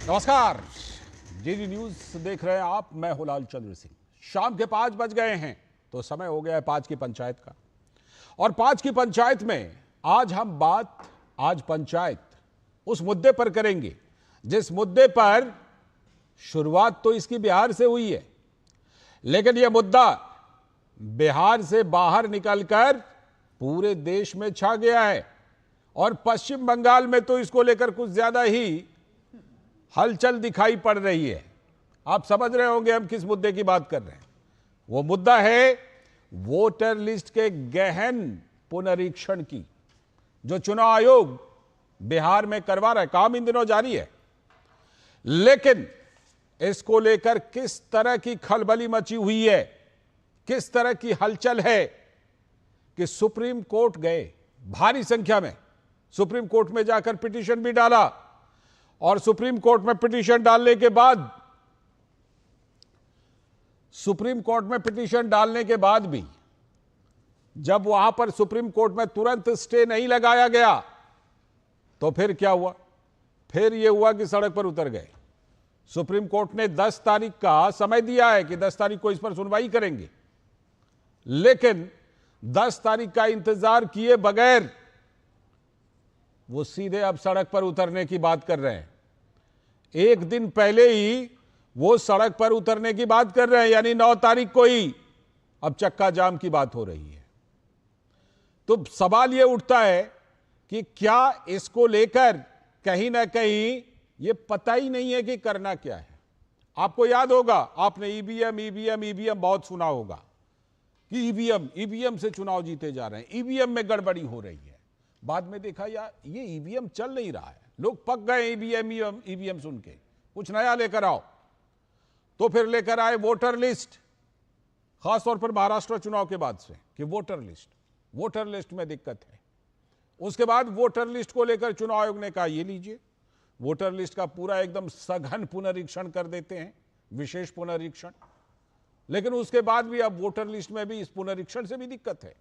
नमस्कार, DD news देख रहे हैं आप। मैं हूं लाल चंद्र सिंह। शाम के 5 बज गए हैं तो समय हो गया है 5 की पंचायत का। और 5 की पंचायत में आज पंचायत उस मुद्दे पर करेंगे जिस मुद्दे पर शुरुआत तो इसकी बिहार से हुई है, लेकिन यह मुद्दा बिहार से बाहर निकलकर पूरे देश में छा गया है। और पश्चिम बंगाल में तो इसको लेकर कुछ ज्यादा ही हलचल दिखाई पड़ रही है। आप समझ रहे होंगे हम किस मुद्दे की बात कर रहे हैं। वो मुद्दा है वोटर लिस्ट के गहन पुनरीक्षण की, जो चुनाव आयोग बिहार में करवा रहा है। काम इन दिनों जारी है, लेकिन इसको लेकर किस तरह की खलबली मची हुई है, किस तरह की हलचल है कि सुप्रीम कोर्ट गए भारी संख्या में। सुप्रीम कोर्ट में जाकर पिटीशन भी डाला और सुप्रीम कोर्ट में पिटीशन डालने के बाद भी जब वहां पर सुप्रीम कोर्ट में तुरंत स्टे नहीं लगाया गया तो फिर क्या हुआ? फिर यह हुआ कि सड़क पर उतर गए। सुप्रीम कोर्ट ने 10 तारीख का समय दिया है कि 10 तारीख को इस पर सुनवाई करेंगे, लेकिन 10 तारीख का इंतजार किए बगैर वो सीधे अब सड़क पर उतरने की बात कर रहे हैं। एक दिन पहले ही वो सड़क पर उतरने की बात कर रहे हैं, यानी 9 तारीख को ही अब चक्का जाम की बात हो रही है। तो सवाल ये उठता है कि क्या इसको लेकर कहीं ना कहीं ये पता ही नहीं है कि करना क्या है। आपको याद होगा, आपने ईवीएम बहुत सुना होगा कि ईवीएम से चुनाव जीते जा रहे हैं, ईवीएम में गड़बड़ी हो रही है। बाद में देखा यार ये ईवीएम चल नहीं रहा है, लोग पक गए ईवीएम सुन के, कुछ नया लेकर आओ। तो फिर लेकर आए वोटर लिस्ट, खासतौर पर महाराष्ट्र चुनाव के बाद से कि वोटर लिस्ट में दिक्कत है। उसके बाद वोटर लिस्ट को लेकर चुनाव आयोग ने कहा ये लीजिए, वोटर लिस्ट का पूरा एकदम सघन पुनरीक्षण कर देते हैं, विशेष पुनरीक्षण। लेकिन उसके बाद भी अब वोटर लिस्ट में भी इस पुनरीक्षण से भी दिक्कत है।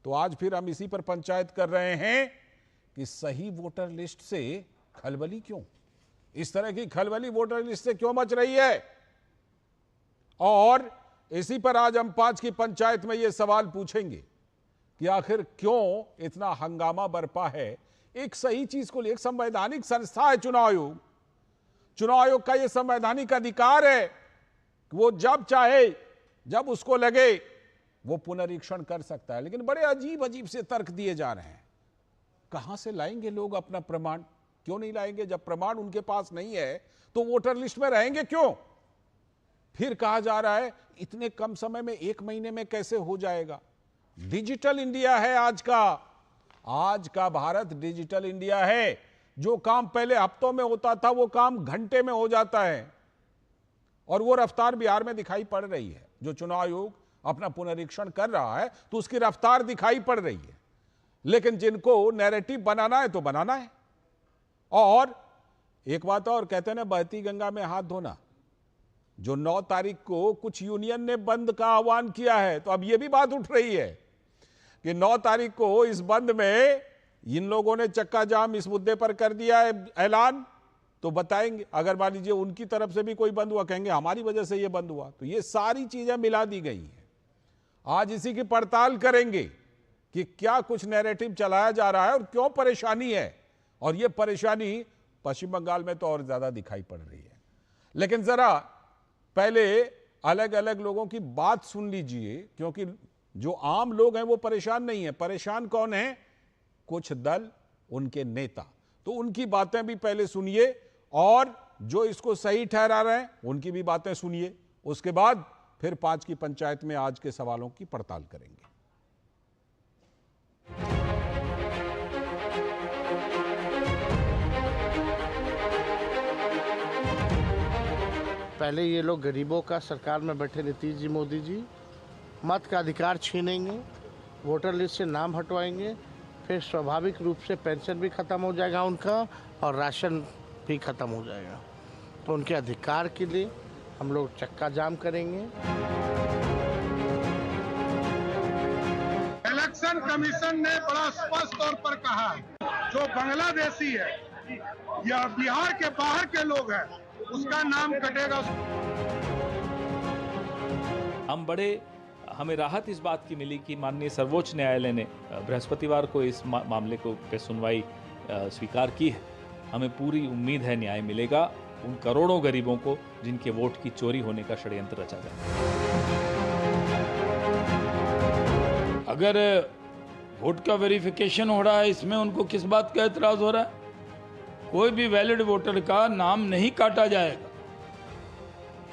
तो आज फिर हम इसी पर पंचायत कर रहे हैं कि सही वोटर लिस्ट से खलबली क्यों, इस तरह की खलबली वोटर लिस्ट से क्यों मच रही है। और इसी पर आज हम 5 की पंचायत में यह सवाल पूछेंगे कि आखिर क्यों इतना हंगामा बरपा है। एक सही चीज को लेकर, एक संवैधानिक संस्था है चुनाव आयोग का यह संवैधानिक अधिकार है कि वो जब चाहे, जब उसको लगे वो पुनरीक्षण कर सकता है। लेकिन बड़े अजीब से तर्क दिए जा रहे हैं। कहां से लाएंगे लोग अपना प्रमाण? क्यों नहीं लाएंगे? जब प्रमाण उनके पास नहीं है तो वोटर लिस्ट में रहेंगे क्यों? फिर कहा जा रहा है इतने कम समय में, 1 महीने में कैसे हो जाएगा। डिजिटल इंडिया है आज का भारत डिजिटल इंडिया है। जो काम पहले हफ्तों में होता था वो काम घंटे में हो जाता है। और वो रफ्तार बिहार में दिखाई पड़ रही है। जो चुनाव आयोग अपना पुनरीक्षण कर रहा है तो उसकी रफ्तार दिखाई पड़ रही है। लेकिन जिनको नैरेटिव बनाना है तो बनाना है। और एक बात और, कहते हैं ना बहती गंगा में हाथ धोना। जो 9 तारीख को कुछ यूनियन ने बंद का आह्वान किया है, तो अब यह भी बात उठ रही है कि 9 तारीख को इस बंद में इन लोगों ने चक्का जाम इस मुद्दे पर कर दिया है ऐलान, तो बताएंगे। अगर मान लीजिए उनकी तरफ से भी कोई बंद हुआ, कहेंगे हमारी वजह से यह बंद हुआ। तो ये सारी चीजें मिला दी गई हैं। आज इसी की पड़ताल करेंगे कि क्या कुछ नैरेटिव चलाया जा रहा है और क्यों परेशानी है। और यह परेशानी पश्चिम बंगाल में तो और ज्यादा दिखाई पड़ रही है। लेकिन जरा पहले अलग अलग लोगों की बात सुन लीजिए, क्योंकि जो आम लोग हैं वो परेशान नहीं है। परेशान कौन है? कुछ दल, उनके नेता। तो उनकी बातें भी पहले सुनिए और जो इसको सही ठहरा रहे हैं उनकी भी बातें सुनिए। उसके बाद फिर 5 की पंचायत में आज के सवालों की पड़ताल करेंगे। पहले ये लोग गरीबों का सरकार में बैठे नीतीश जी, मोदी जी मत का अधिकार छीनेंगे, वोटर लिस्ट से नाम हटवाएंगे, फिर स्वाभाविक रूप से पेंशन भी खत्म हो जाएगा उनका और राशन भी खत्म हो जाएगा। तो उनके अधिकार के लिए हम लोग चक्का जाम करेंगे। इलेक्शन कमीशन ने बड़ा स्पष्ट तौर पर कहा, जो बांग्लादेशी है या बिहार के बाहर के लोग हैं उसका नाम कटेगा। हमें राहत इस बात की मिली कि माननीय सर्वोच्च न्यायालय ने बृहस्पतिवार को इस मामले को पे सुनवाई स्वीकार की है। हमें पूरी उम्मीद है न्याय मिलेगा उन करोड़ों गरीबों को जिनके वोट की चोरी होने का षड्यंत्र रचा गया। अगर वोट का वेरिफिकेशन हो रहा है, इसमें उनको किस बात का एतराज हो रहा है? कोई भी वैलिड वोटर का नाम नहीं काटा जाएगा।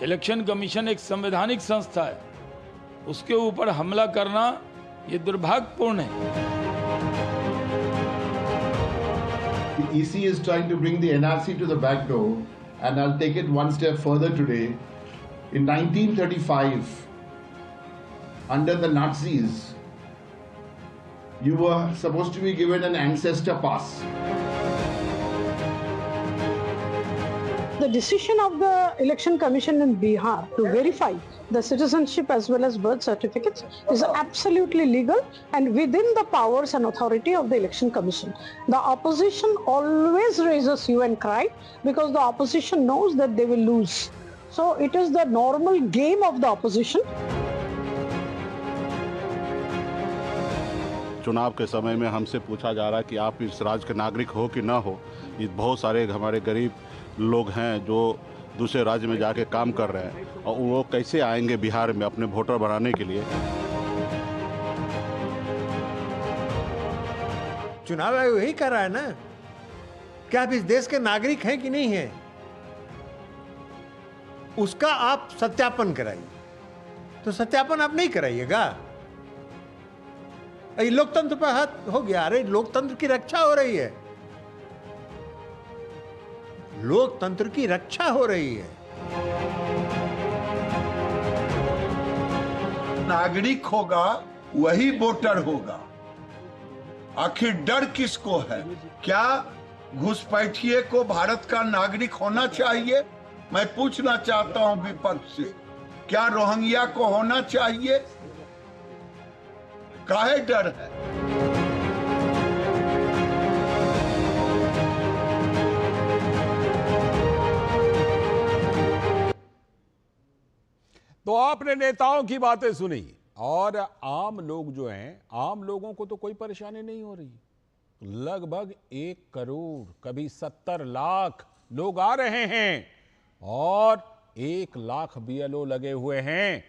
इलेक्शन कमीशन एक संवैधानिक संस्था है, उसके ऊपर हमला करना ये दुर्भाग्यपूर्ण है। The EC is trying to bring the NRC to the back door, and I'll take it one step further today. In 1935, under the Nazis, you were supposed to be given an ancestor pass. The decision of the Election Commission in Bihar to verify the citizenship as well as birth certificates is absolutely legal and within the powers and authority of the Election Commission. The opposition always raises hue and cry because the opposition knows that they will lose. So it is the normal game of the opposition. चुनाव के समय में हमसे पूछा जा रहा है कि आप इस राज्य के नागरिक हो कि ना हो। ये बहुत सारे हमारे गरीब लोग हैं जो दूसरे राज्य में जाके काम कर रहे हैं और वो कैसे आएंगे बिहार में अपने वोटर बनाने के लिए। चुनाव आयोग यही कर रहा है ना, क्या आप इस देश के नागरिक हैं कि नहीं हैं, उसका आप सत्यापन कराइए। तो सत्यापन आप नहीं कराइएगा, ये लोकतंत्र पर हाथ हो गया। अरे लोकतंत्र की रक्षा हो रही है, लोकतंत्र की रक्षा हो रही है। नागरिक होगा वही वोटर होगा। आखिर डर किसको है? क्या घुसपैठिए को भारत का नागरिक होना चाहिए? मैं पूछना चाहता हूं विपक्ष से, क्या रोहिंग्या को होना चाहिए? काहे डर है? तो आपने नेताओं की बातें सुनी और आम लोग जो हैं, आम लोगों को तो कोई परेशानी नहीं हो रही। लगभग 1 करोड़, कभी 70 लाख लोग आ रहे हैं और 1 लाख BLO लगे हुए हैं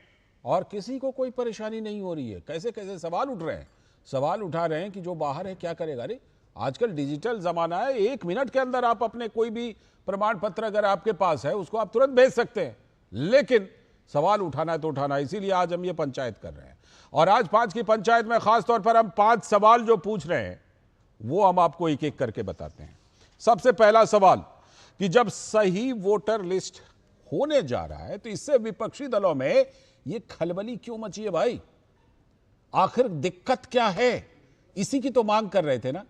और किसी को कोई परेशानी नहीं हो रही है। कैसे कैसे सवाल उठ रहे हैं, सवाल उठा रहे हैं कि जो बाहर है क्या करेगा। अरे आजकल डिजिटल जमाना है, 1 मिनट के अंदर आप अपने कोई भी प्रमाण पत्र अगर आपके पास है उसको आप तुरंत भेज सकते हैं। लेकिन सवाल उठाना है तो उठाना, इसीलिए आज हम ये पंचायत कर रहे हैं। और आज 5 की पंचायत में खासतौर पर हम 5 सवाल जो पूछ रहे हैं वो हम आपको एक एक करके बताते हैं। सबसे पहला सवाल कि जब सही वोटर लिस्ट होने जा रहा है तो इससे विपक्षी दलों में ये खलबली क्यों मची है भाई? आखिर दिक्कत क्या है? इसी की तो मांग कर रहे थे ना।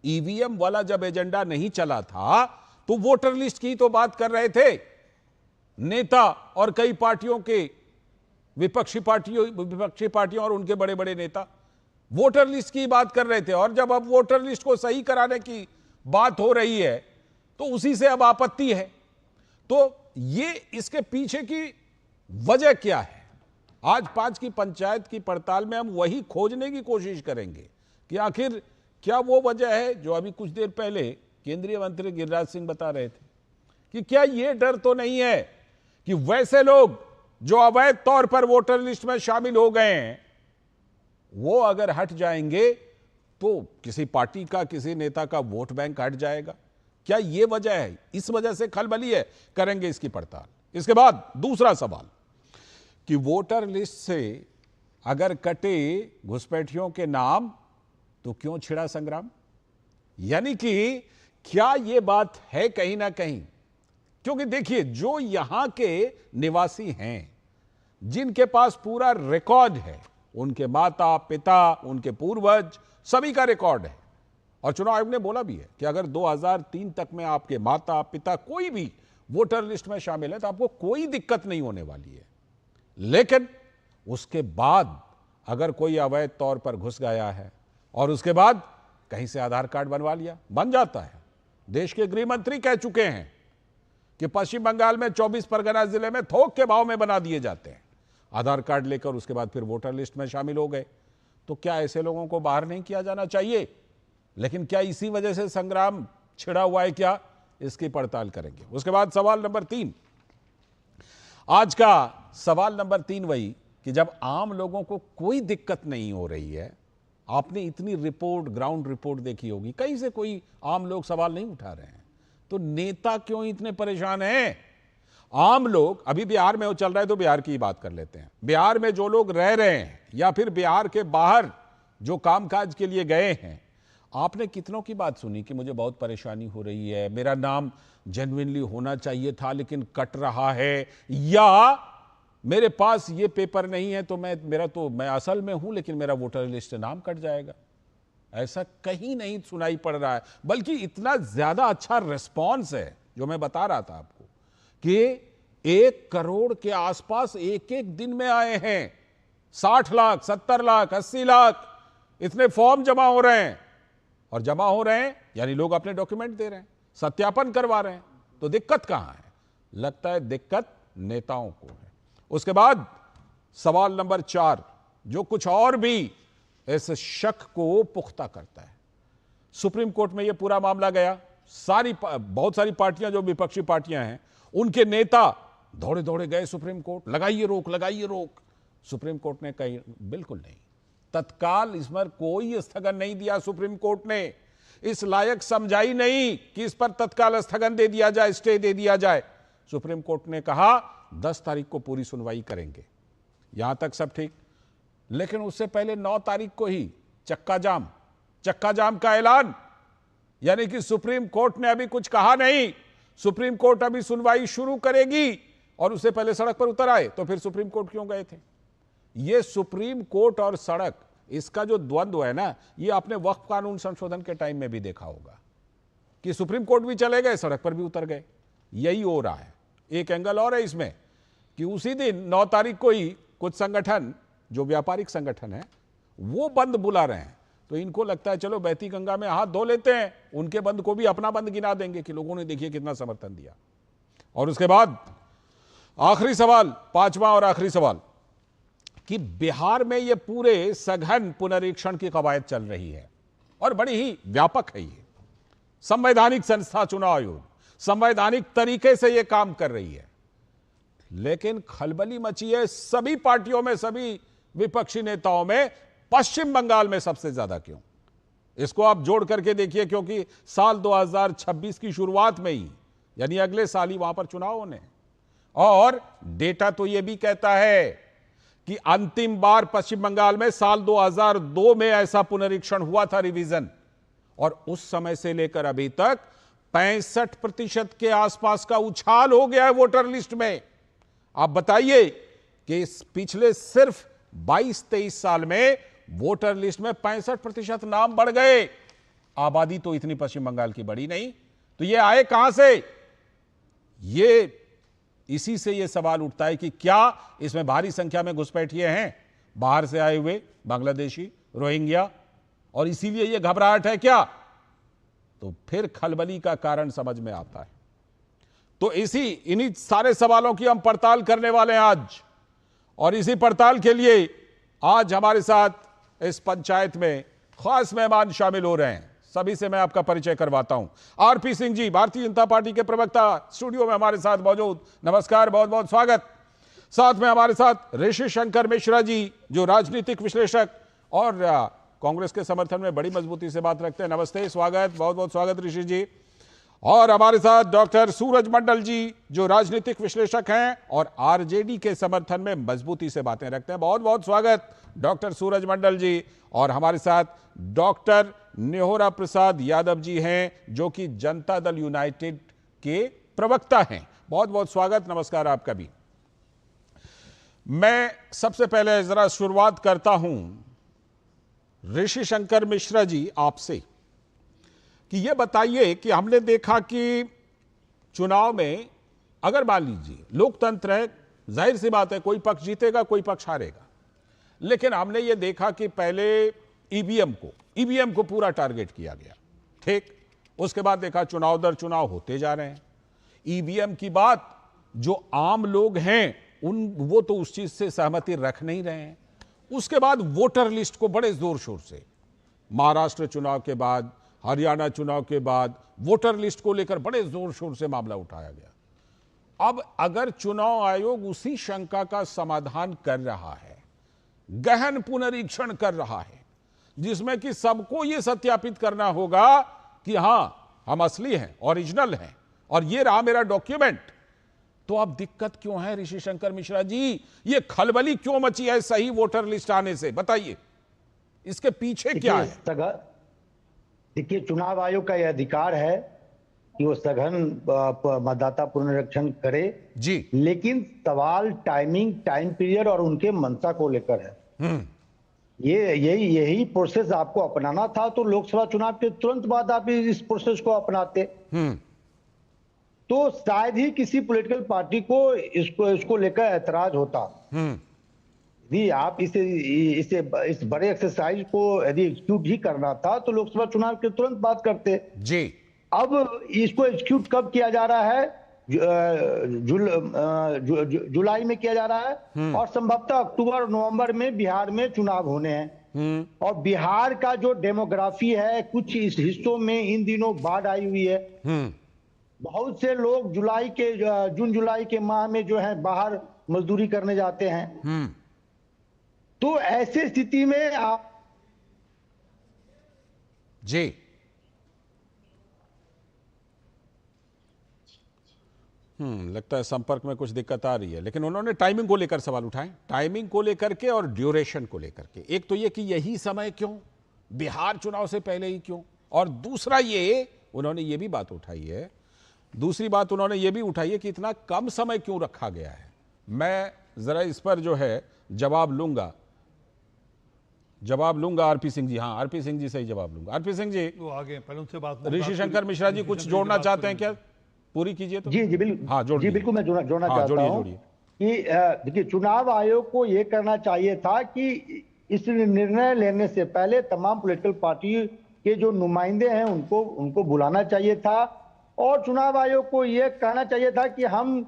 ईवीएम वाला जब एजेंडा नहीं चला था तो वोटर लिस्ट की तो बात कर रहे थे नेता और कई पार्टियों के, विपक्षी पार्टियों और उनके बड़े बड़े नेता वोटर लिस्ट की बात कर रहे थे। और जब अब वोटर लिस्ट को सही कराने की बात हो रही है तो उसी से अब आपत्ति है। तो ये इसके पीछे की वजह क्या है? आज 5 की पंचायत की पड़ताल में हम वही खोजने की कोशिश करेंगे कि आखिर क्या वो वजह है जो अभी कुछ देर पहले केंद्रीय मंत्री गिरिराज सिंह बता रहे थे कि क्या ये डर तो नहीं है कि वैसे लोग जो अवैध तौर पर वोटर लिस्ट में शामिल हो गए हैं वो अगर हट जाएंगे तो किसी पार्टी का, किसी नेता का वोट बैंक हट जाएगा? क्या ये वजह है? इस वजह से खलबली है? करेंगे इसकी पड़ताल। इसके बाद दूसरा सवाल कि वोटर लिस्ट से अगर कटे घुसपैठियों के नाम तो क्यों छिड़ा संग्राम? यानी कि क्या यह बात है कहीं ना कहीं? क्योंकि देखिए, जो यहां के निवासी हैं, जिनके पास पूरा रिकॉर्ड है, उनके माता पिता, उनके पूर्वज, सभी का रिकॉर्ड है। और चुनाव आयोग ने बोला भी है कि अगर 2003 तक में आपके माता पिता कोई भी वोटर लिस्ट में शामिल है तो आपको कोई दिक्कत नहीं होने वाली है। लेकिन उसके बाद अगर कोई अवैध तौर पर घुस गया है और उसके बाद कहीं से आधार कार्ड बनवा लिया, बन जाता है, देश के गृह मंत्री कह चुके हैं कि पश्चिम बंगाल में 24 परगना जिले में थोक के भाव में बना दिए जाते हैं। आधार कार्ड लेकर उसके बाद फिर वोटर लिस्ट में शामिल हो गए। तो क्या ऐसे लोगों को बाहर नहीं किया जाना चाहिए? लेकिन क्या इसी वजह से संग्राम छिड़ा हुआ है क्या? इसकी पड़ताल करेंगे। उसके बाद सवाल नंबर 3, आज का सवाल नंबर 3 वही कि जब आम लोगों को कोई दिक्कत नहीं हो रही है, आपने इतनी रिपोर्ट, ग्राउंड रिपोर्ट देखी होगी, कहीं से कोई आम लोग सवाल नहीं उठा रहे हैं, तो नेता क्यों इतने परेशान हैं? आम लोग, अभी बिहार में वो चल रहा है तो बिहार की बात कर लेते हैं। बिहार में जो लोग रह रहे हैं या फिर बिहार के बाहर जो कामकाज के लिए गए हैं, आपने कितनों की बात सुनी कि मुझे बहुत परेशानी हो रही है, मेरा नाम जेन्युइनली होना चाहिए था लेकिन कट रहा है, या मेरे पास ये पेपर नहीं है तो मैं असल में हूं लेकिन मेरा वोटर लिस्ट से नाम कट जाएगा। ऐसा कहीं नहीं सुनाई पड़ रहा है, बल्कि इतना ज्यादा अच्छा रिस्पॉन्स है जो मैं बता रहा था आपको कि 1 करोड़ के आसपास एक एक दिन में आए हैं। 60 लाख, 70 लाख, 80 लाख इतने फॉर्म जमा हो रहे हैं, और जमा हो रहे हैं यानी लोग अपने डॉक्यूमेंट दे रहे हैं, सत्यापन करवा रहे हैं। तो दिक्कत कहां है? लगता है दिक्कत नेताओं को है। उसके बाद सवाल नंबर 4, जो कुछ और भी इस शक को पुख्ता करता है। सुप्रीम कोर्ट में यह पूरा मामला गया, बहुत सारी पार्टियां जो विपक्षी पार्टियां हैं, उनके नेता दौड़े दौड़े गए सुप्रीम कोर्ट, लगाइए रोक, लगाइए रोक। सुप्रीम कोर्ट ने कही बिल्कुल नहीं, तत्काल इस पर कोई स्थगन नहीं दिया। सुप्रीम कोर्ट ने इस लायक समझाई नहीं कि इस पर तत्काल स्थगन दे दिया जाए, स्टे दे दिया जाए। सुप्रीम कोर्ट ने कहा 10 तारीख को पूरी सुनवाई करेंगे। यहां तक सब ठीक, लेकिन उससे पहले 9 तारीख को ही चक्का जाम का ऐलान, यानी कि सुप्रीम कोर्ट ने अभी कुछ कहा नहीं, सुप्रीम कोर्ट अभी सुनवाई शुरू करेगी, और उससे पहले सड़क पर उतर आए। तो फिर सुप्रीम कोर्ट क्यों गए थे? ये सुप्रीम कोर्ट और सड़क, इसका जो द्वंद्व है ना, ये आपने वक्फ कानून संशोधन के टाइम में भी देखा होगा कि सुप्रीम कोर्ट भी चले गए, सड़क पर भी उतर गए। यही हो रहा है। एक एंगल और है इसमें कि उसी दिन 9 तारीख को ही कुछ संगठन, जो व्यापारिक संगठन है, वो बंद बुला रहे हैं। तो इनको लगता है चलो बहती गंगा में हाथ धो लेते हैं, उनके बंद को भी अपना बंद गिना देंगे कि लोगों ने देखिए कितना समर्थन दिया। और उसके बाद आखिरी सवाल, 5वां और आखिरी सवाल, कि बिहार में ये पूरे सघन पुनरीक्षण की कवायद चल रही है और बड़ी ही व्यापक है। ये संवैधानिक संस्था चुनाव आयोग संवैधानिक तरीके से ये काम कर रही है, लेकिन खलबली मची है सभी पार्टियों में, सभी विपक्षी नेताओं में। पश्चिम बंगाल में सबसे ज्यादा क्यों? इसको आप जोड़ करके देखिए, क्योंकि साल 2026 की शुरुआत में ही, यानी अगले साल ही वहां पर चुनाव होने, और डेटा तो यह भी कहता है कि अंतिम बार पश्चिम बंगाल में साल 2002 में ऐसा पुनरीक्षण हुआ था, रिवीजन, और उस समय से लेकर अभी तक 65% के आसपास का उछाल हो गया है वोटर लिस्ट में। आप बताइए कि इस पिछले सिर्फ 22-23 साल में वोटर लिस्ट में 65% नाम बढ़ गए। आबादी तो इतनी पश्चिम बंगाल की बढ़ी नहीं, तो ये आए कहां से? ये इसी से यह सवाल उठता है कि क्या इसमें भारी संख्या में घुसपैठिए हैं, बाहर से आए हुए बांग्लादेशी, रोहिंग्या, और इसीलिए यह घबराहट है क्या? तो फिर खलबली का कारण समझ में आता है। तो इन्हीं सारे सवालों की हम पड़ताल करने वाले हैं आज, और इसी पड़ताल के लिए आज हमारे साथ इस पंचायत में खास मेहमान शामिल हो रहे हैं। सभी से मैं आपका परिचय करवाता हूं। आरपी सिंह जी, भारतीय जनता पार्टी के प्रवक्ता, स्टूडियो में हमारे साथ मौजूद, नमस्कार, बहुत बहुत स्वागत। साथ में हमारे साथ ऋषि शंकर मिश्रा जी, जो राजनीतिक विश्लेषक और कांग्रेस के समर्थन में बड़ी मजबूती से बात रखते हैं। नमस्ते, स्वागत, बहुत बहुत स्वागत ऋषि जी। और हमारे साथ डॉक्टर सूरज मंडल जी, जो राजनीतिक विश्लेषक हैं और आरजेडी के समर्थन में मजबूती से बातें रखते हैं। बहुत बहुत स्वागत डॉक्टर सूरज मंडल जी। और हमारे साथ डॉक्टर नेहोरा प्रसाद यादव जी हैं, जो कि जनता दल यूनाइटेड के प्रवक्ता हैं। बहुत बहुत स्वागत, नमस्कार आपका भी। मैं सबसे पहले जरा शुरुआत करता हूं ऋषि शंकर मिश्रा जी आपसे, कि ये बताइए कि हमने देखा कि चुनाव में, अगर मान लीजिए लोकतंत्र है, जाहिर सी बात है कोई पक्ष जीतेगा कोई पक्ष हारेगा, लेकिन हमने ये देखा कि पहले ईवीएम को पूरा टारगेट किया गया, ठीक, उसके बाद देखा चुनाव दर चुनाव होते जा रहे हैं। ईवीएम की बात जो आम लोग हैं वो तो उस चीज से सहमति रख नहीं रहे हैं। उसके बाद वोटर लिस्ट को बड़े जोर शोर से महाराष्ट्र चुनाव के बाद, हरियाणा चुनाव के बाद वोटर लिस्ट को लेकर बड़े जोर शोर से मामला उठाया गया। अब अगर चुनाव आयोग उसी शंका का समाधान कर रहा है, गहन पुनरीक्षण कर रहा है, जिसमें कि सबको यह सत्यापित करना होगा कि हां हम असली हैं, ओरिजिनल हैं और ये रहा मेरा डॉक्यूमेंट, तो अब दिक्कत क्यों है ऋषि शंकर मिश्रा जी? ये खलबली क्यों मची है सही वोटर लिस्ट आने से? बताइए इसके पीछे क्या है? देखिए, चुनाव आयोग का यह अधिकार है कि वो सघन मतदाता पुनरीक्षण करे जी, लेकिन सवाल टाइमिंग, टाइम पीरियड और उनके मंशा को लेकर है। यही प्रोसेस आपको अपनाना था तो लोकसभा चुनाव के तुरंत बाद आप इस प्रोसेस को अपनाते। तो शायद ही किसी पॉलिटिकल पार्टी को इसको लेकर ऐतराज होता। यदि आप इस बड़े एक्सरसाइज को यदि एग्जीक्यूट ही करना था तो लोकसभा चुनाव के तुरंत बाद करते जी। अब इसको एग्जीक्यूट कब किया जा रहा है? जुलाई में किया जा रहा है और संभवतः अक्टूबर और नवंबर में बिहार में चुनाव होने हैं। और बिहार का जो डेमोग्राफी है, कुछ इस हिस्सों में इन दिनों बाढ़ आई हुई है। बहुत से लोग जून जुलाई के माह में जो है बाहर मजदूरी करने जाते हैं। तो ऐसे स्थिति में आप जी लगता है संपर्क में कुछ दिक्कत आ रही है, लेकिन उन्होंने टाइमिंग को लेकर सवाल उठाए, टाइमिंग को लेकर के और ड्यूरेशन को लेकर के। एक तो ये कि यही समय क्यों, बिहार चुनाव से पहले ही क्यों, और दूसरा ये उन्होंने ये भी बात उठाई है, दूसरी बात उन्होंने ये भी उठाई है कि इतना कम समय क्यों रखा गया है। मैं जरा इस पर जो है जवाब लूंगा आरपी सिंह जी। हाँ, आरपी सिंह जी से ही जवाब लूंगा। आरपी सिंह जी, वो आगे पहले उनसे बात, ऋषि शंकर मिश्रा जी कुछ जोड़ना चाहते हैं क्या? पूरी कीजिए तो। जी बिल्कुल। हाँ, जी बिल्कुल, मैं जोड़ना चाहता हूँ कि देखिए, चुनाव आयोग को यह करना चाहिए था कि इस निर्णय लेने से पहले तमाम पॉलिटिकल पार्टी के जो नुमाइंदे हैं उनको बुलाना चाहिए था और चुनाव आयोग को यह कहना चाहिए था कि हम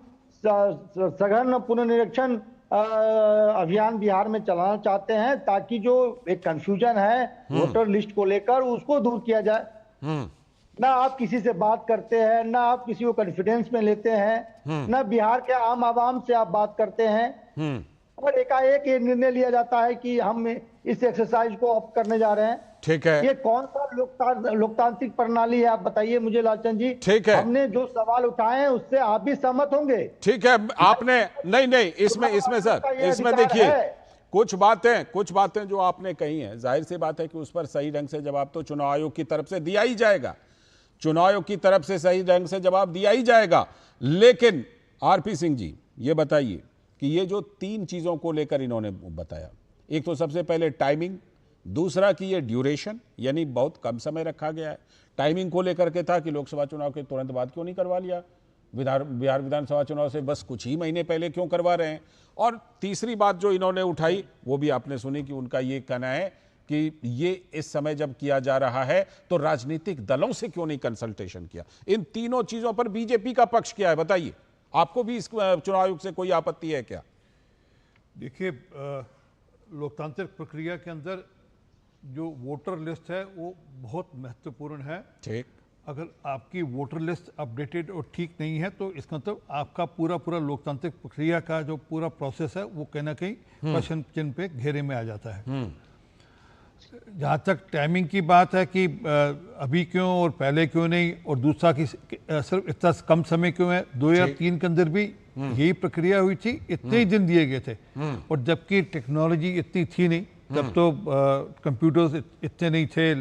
सघन पुनर्निरीक्षण अभियान बिहार में चलाना चाहते हैं ताकि जो एक कंफ्यूजन है वोटर लिस्ट को लेकर उसको दूर किया जाए। ना आप किसी से बात करते हैं, ना आप किसी को कॉन्फिडेंस में लेते हैं, ना बिहार के आम आवाम से आप बात करते हैं और एकाएक ये निर्णय लिया जाता है कि हम इस एक्सरसाइज को ऑफ करने जा रहे हैं। ठीक है, ये कौन सा लोकतांत्रिक प्रणाली है आप बताइए मुझे लालचंद जी। ठीक है, हमने जो सवाल उठाए हैं उससे आप भी सहमत होंगे। ठीक है, आपने नहीं इसमें सर, इसमें देखिए कुछ बातें जो आपने कही हैं, जाहिर सी बात है कि उस पर सही ढंग से जवाब तो चुनाव आयोग की तरफ से दिया ही जाएगा, चुनाव आयोग की तरफ से सही ढंग से जवाब दिया ही जाएगा। लेकिन आरपी सिंह जी ये बताइए कि ये जो तीन चीजों को लेकर इन्होंने बताया, एक तो सबसे पहले टाइमिंग, दूसरा कि ये ड्यूरेशन यानी बहुत कम समय रखा गया है। टाइमिंग को लेकर के था कि लोकसभा चुनाव के तुरंत बाद क्यों नहीं करवा लिया, बिहार विधानसभा चुनाव से बस कुछ ही महीने पहले क्यों करवा रहे हैं। और तीसरी बात जो इन्होंने उठाई वो भी आपने सुनी कि उनका ये कहना है कि ये इस समय जब किया जा रहा है तो राजनीतिक दलों से क्यों नहीं कंसल्टेशन किया। इन तीनों चीजों पर बीजेपी का पक्ष क्या है बताइए, आपको भी इस चुनाव आयोग से कोई आपत्ति है क्या? देखिए, लोकतांत्रिक प्रक्रिया के अंदर जो वोटर लिस्ट है वो बहुत महत्वपूर्ण है। ठीक, अगर आपकी वोटर लिस्ट अपडेटेड और ठीक नहीं है तो इसका मतलब आपका पूरा लोकतांत्रिक प्रक्रिया का जो पूरा प्रोसेस है वो कहीं ना कहीं प्रश्न चिन्ह पे घेरे में आ जाता है। जहाँ तक टाइमिंग की बात है कि अभी क्यों और पहले क्यों नहीं, और दूसरा कि सिर्फ इतना कम समय क्यों है, 2003 के अंदर भी यही प्रक्रिया हुई थी, इतने ही दिन दिए गए थे और जबकि टेक्नोलॉजी इतनी थी नहीं, तब तो कंप्यूटर्स इतने नहीं थे,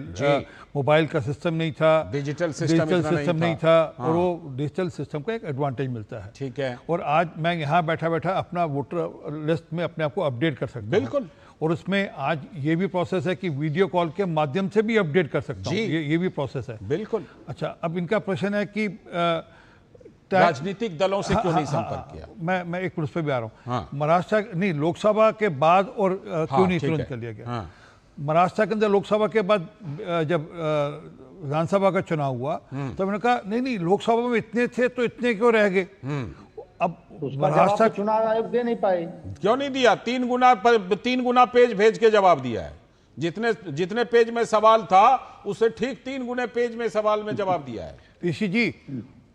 मोबाइल का सिस्टम नहीं था, डिजिटल सिस्टम नहीं था और वो डिजिटल सिस्टम का एक एडवांटेज मिलता है। ठीक है, और आज मैं यहाँ बैठा अपना वोटर लिस्ट में अपने आप को अपडेट कर सकता हूँ। बिल्कुल, और उसमें आज ये भी प्रोसेस है कि वीडियो कॉल के माध्यम से भी अपडेट कर सकता हूँ, ये भी प्रोसेस है। बिल्कुल। अच्छा, अब इनका प्रश्न है कि राजनीतिक दलों से क्यों नहीं संपर्क किया। मैं एक पुरुष पे भी आ रहा हूँ। महाराष्ट्र नहीं, लोकसभा के बाद और क्यों नहीं तुरंत कर लिया गया। महाराष्ट्र के अंदर लोकसभा के बाद जब विधानसभा का चुनाव हुआ तो मैंने कहा नहीं लोकसभा में इतने थे तो इतने क्यों रह गए। अब महाराष्ट्र चुनाव आयोग दे नहीं पाए, क्यों नहीं दिया? 3 गुना पेज भेज के जवाब दिया है। जितने पेज में सवाल था उससे ठीक 3 गुने पेज में सवाल में जवाब दिया है। ऋषि जी,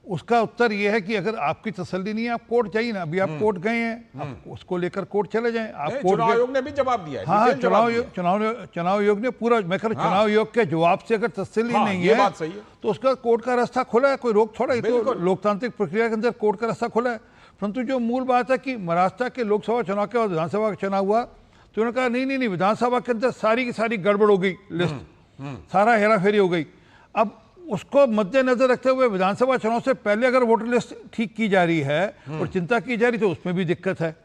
उसका उत्तर यह है कि अगर आपकी तसल्ली नहीं है आप कोर्ट जाइए ना। अभी आप कोर्ट गए हैं, आप उसको लेकर कोर्ट चले जाएं। आप कोर्ट चुनाव आयोग ने भी जवाब दिया है। हाँ, चुनाव आयोग ने पूरा, मैं कह रहा चुनाव आयोग के जवाब से अगर तसल्ली नहीं है बात सही है तो उसका कोर्ट का रास्ता खुला है, कोई रोक थोड़ा। तो लोकतांत्रिक प्रक्रिया के अंदर कोर्ट का रास्ता खुला है। परंतु जो मूल बात है कि महाराष्ट्र के लोकसभा चुनाव के बाद विधानसभा का चुनाव हुआ तो उन्होंने कहा नहीं विधानसभा के अंदर सारी की सारी गड़बड़ हो गई, लिस्ट सारा हेराफेरी हो गई। अब उसको मद्देनजर रखते हुए विधानसभा चुनाव से पहले अगर वोटर लिस्ट ठीक की जा रही है और चिंता की जा रही तो उसमें भी दिक्कत है।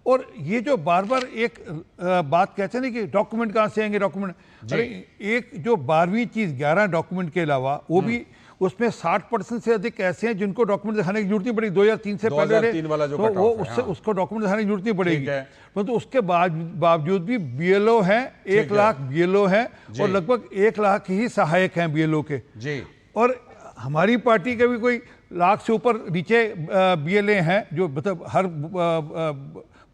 और ये जो बार बार एक बात कहते हैं ना कि डॉक्यूमेंट कहाँ से आएंगे, डॉक्यूमेंट, अरे एक जो 12वीं चीज 11 डॉक्यूमेंट के अलावा वो भी उसमें 60% से अधिक ऐसे हैं जिनको डॉक्यूमेंट दिखाने की जरूरत नहीं पड़ेगी। 2003 से पहले तो वो उसको डॉक्यूमेंट दिखाने की जरूरत नहीं पड़ेगी। परंतु उसके बावजूद भी बीएलओ हैं, 1 लाख बीएलओ हैं और लगभग 1 लाख ही सहायक हैं बीएलओ के जी। और हमारी पार्टी के भी कोई 1 लाख से ऊपर नीचे बीएलए हैं, जो मतलब हर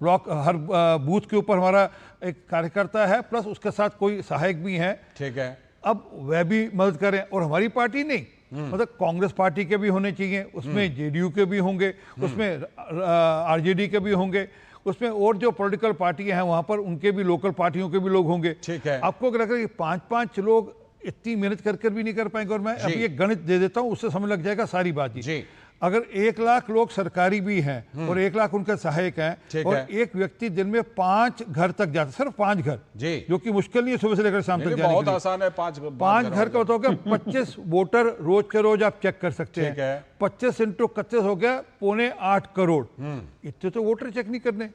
ब्लॉक हर बूथ के ऊपर हमारा एक कार्यकर्ता है, प्लस उसके साथ कोई सहायक भी है। ठीक है, अब वह भी मदद करें। और हमारी पार्टी नहीं, मतलब कांग्रेस पार्टी के भी होने चाहिए, उसमें जेडीयू के भी होंगे, उसमें आरजेडी के भी होंगे, उसमें और जो पॉलिटिकल पार्टियां हैं वहां पर उनके भी लोकल पार्टियों के भी लोग होंगे। ठीक है, आपको क्या लग रहा है कि 5-5 लोग इतनी मेहनत कर भी नहीं कर पाएंगे? और मैं अभी एक गणित दे देता हूं, उससे समझ लग जाएगा सारी बात जी। अगर 1 लाख लोग सरकारी भी हैं और 1 लाख उनके सहायक हैं और एक व्यक्ति दिन में 5 घर तक जाता है, सिर्फ 5 घर जी, जो कि मुश्किल नहीं है सुबह से लेकर शाम तक जाने बहुत आसान है। 5 घर का बताओगे 25 वोटर रोज के रोज आप चेक कर सकते हैं। 25 × 31 हो गया 7.25 करोड़। इतने तो वोटर चेक नहीं करने,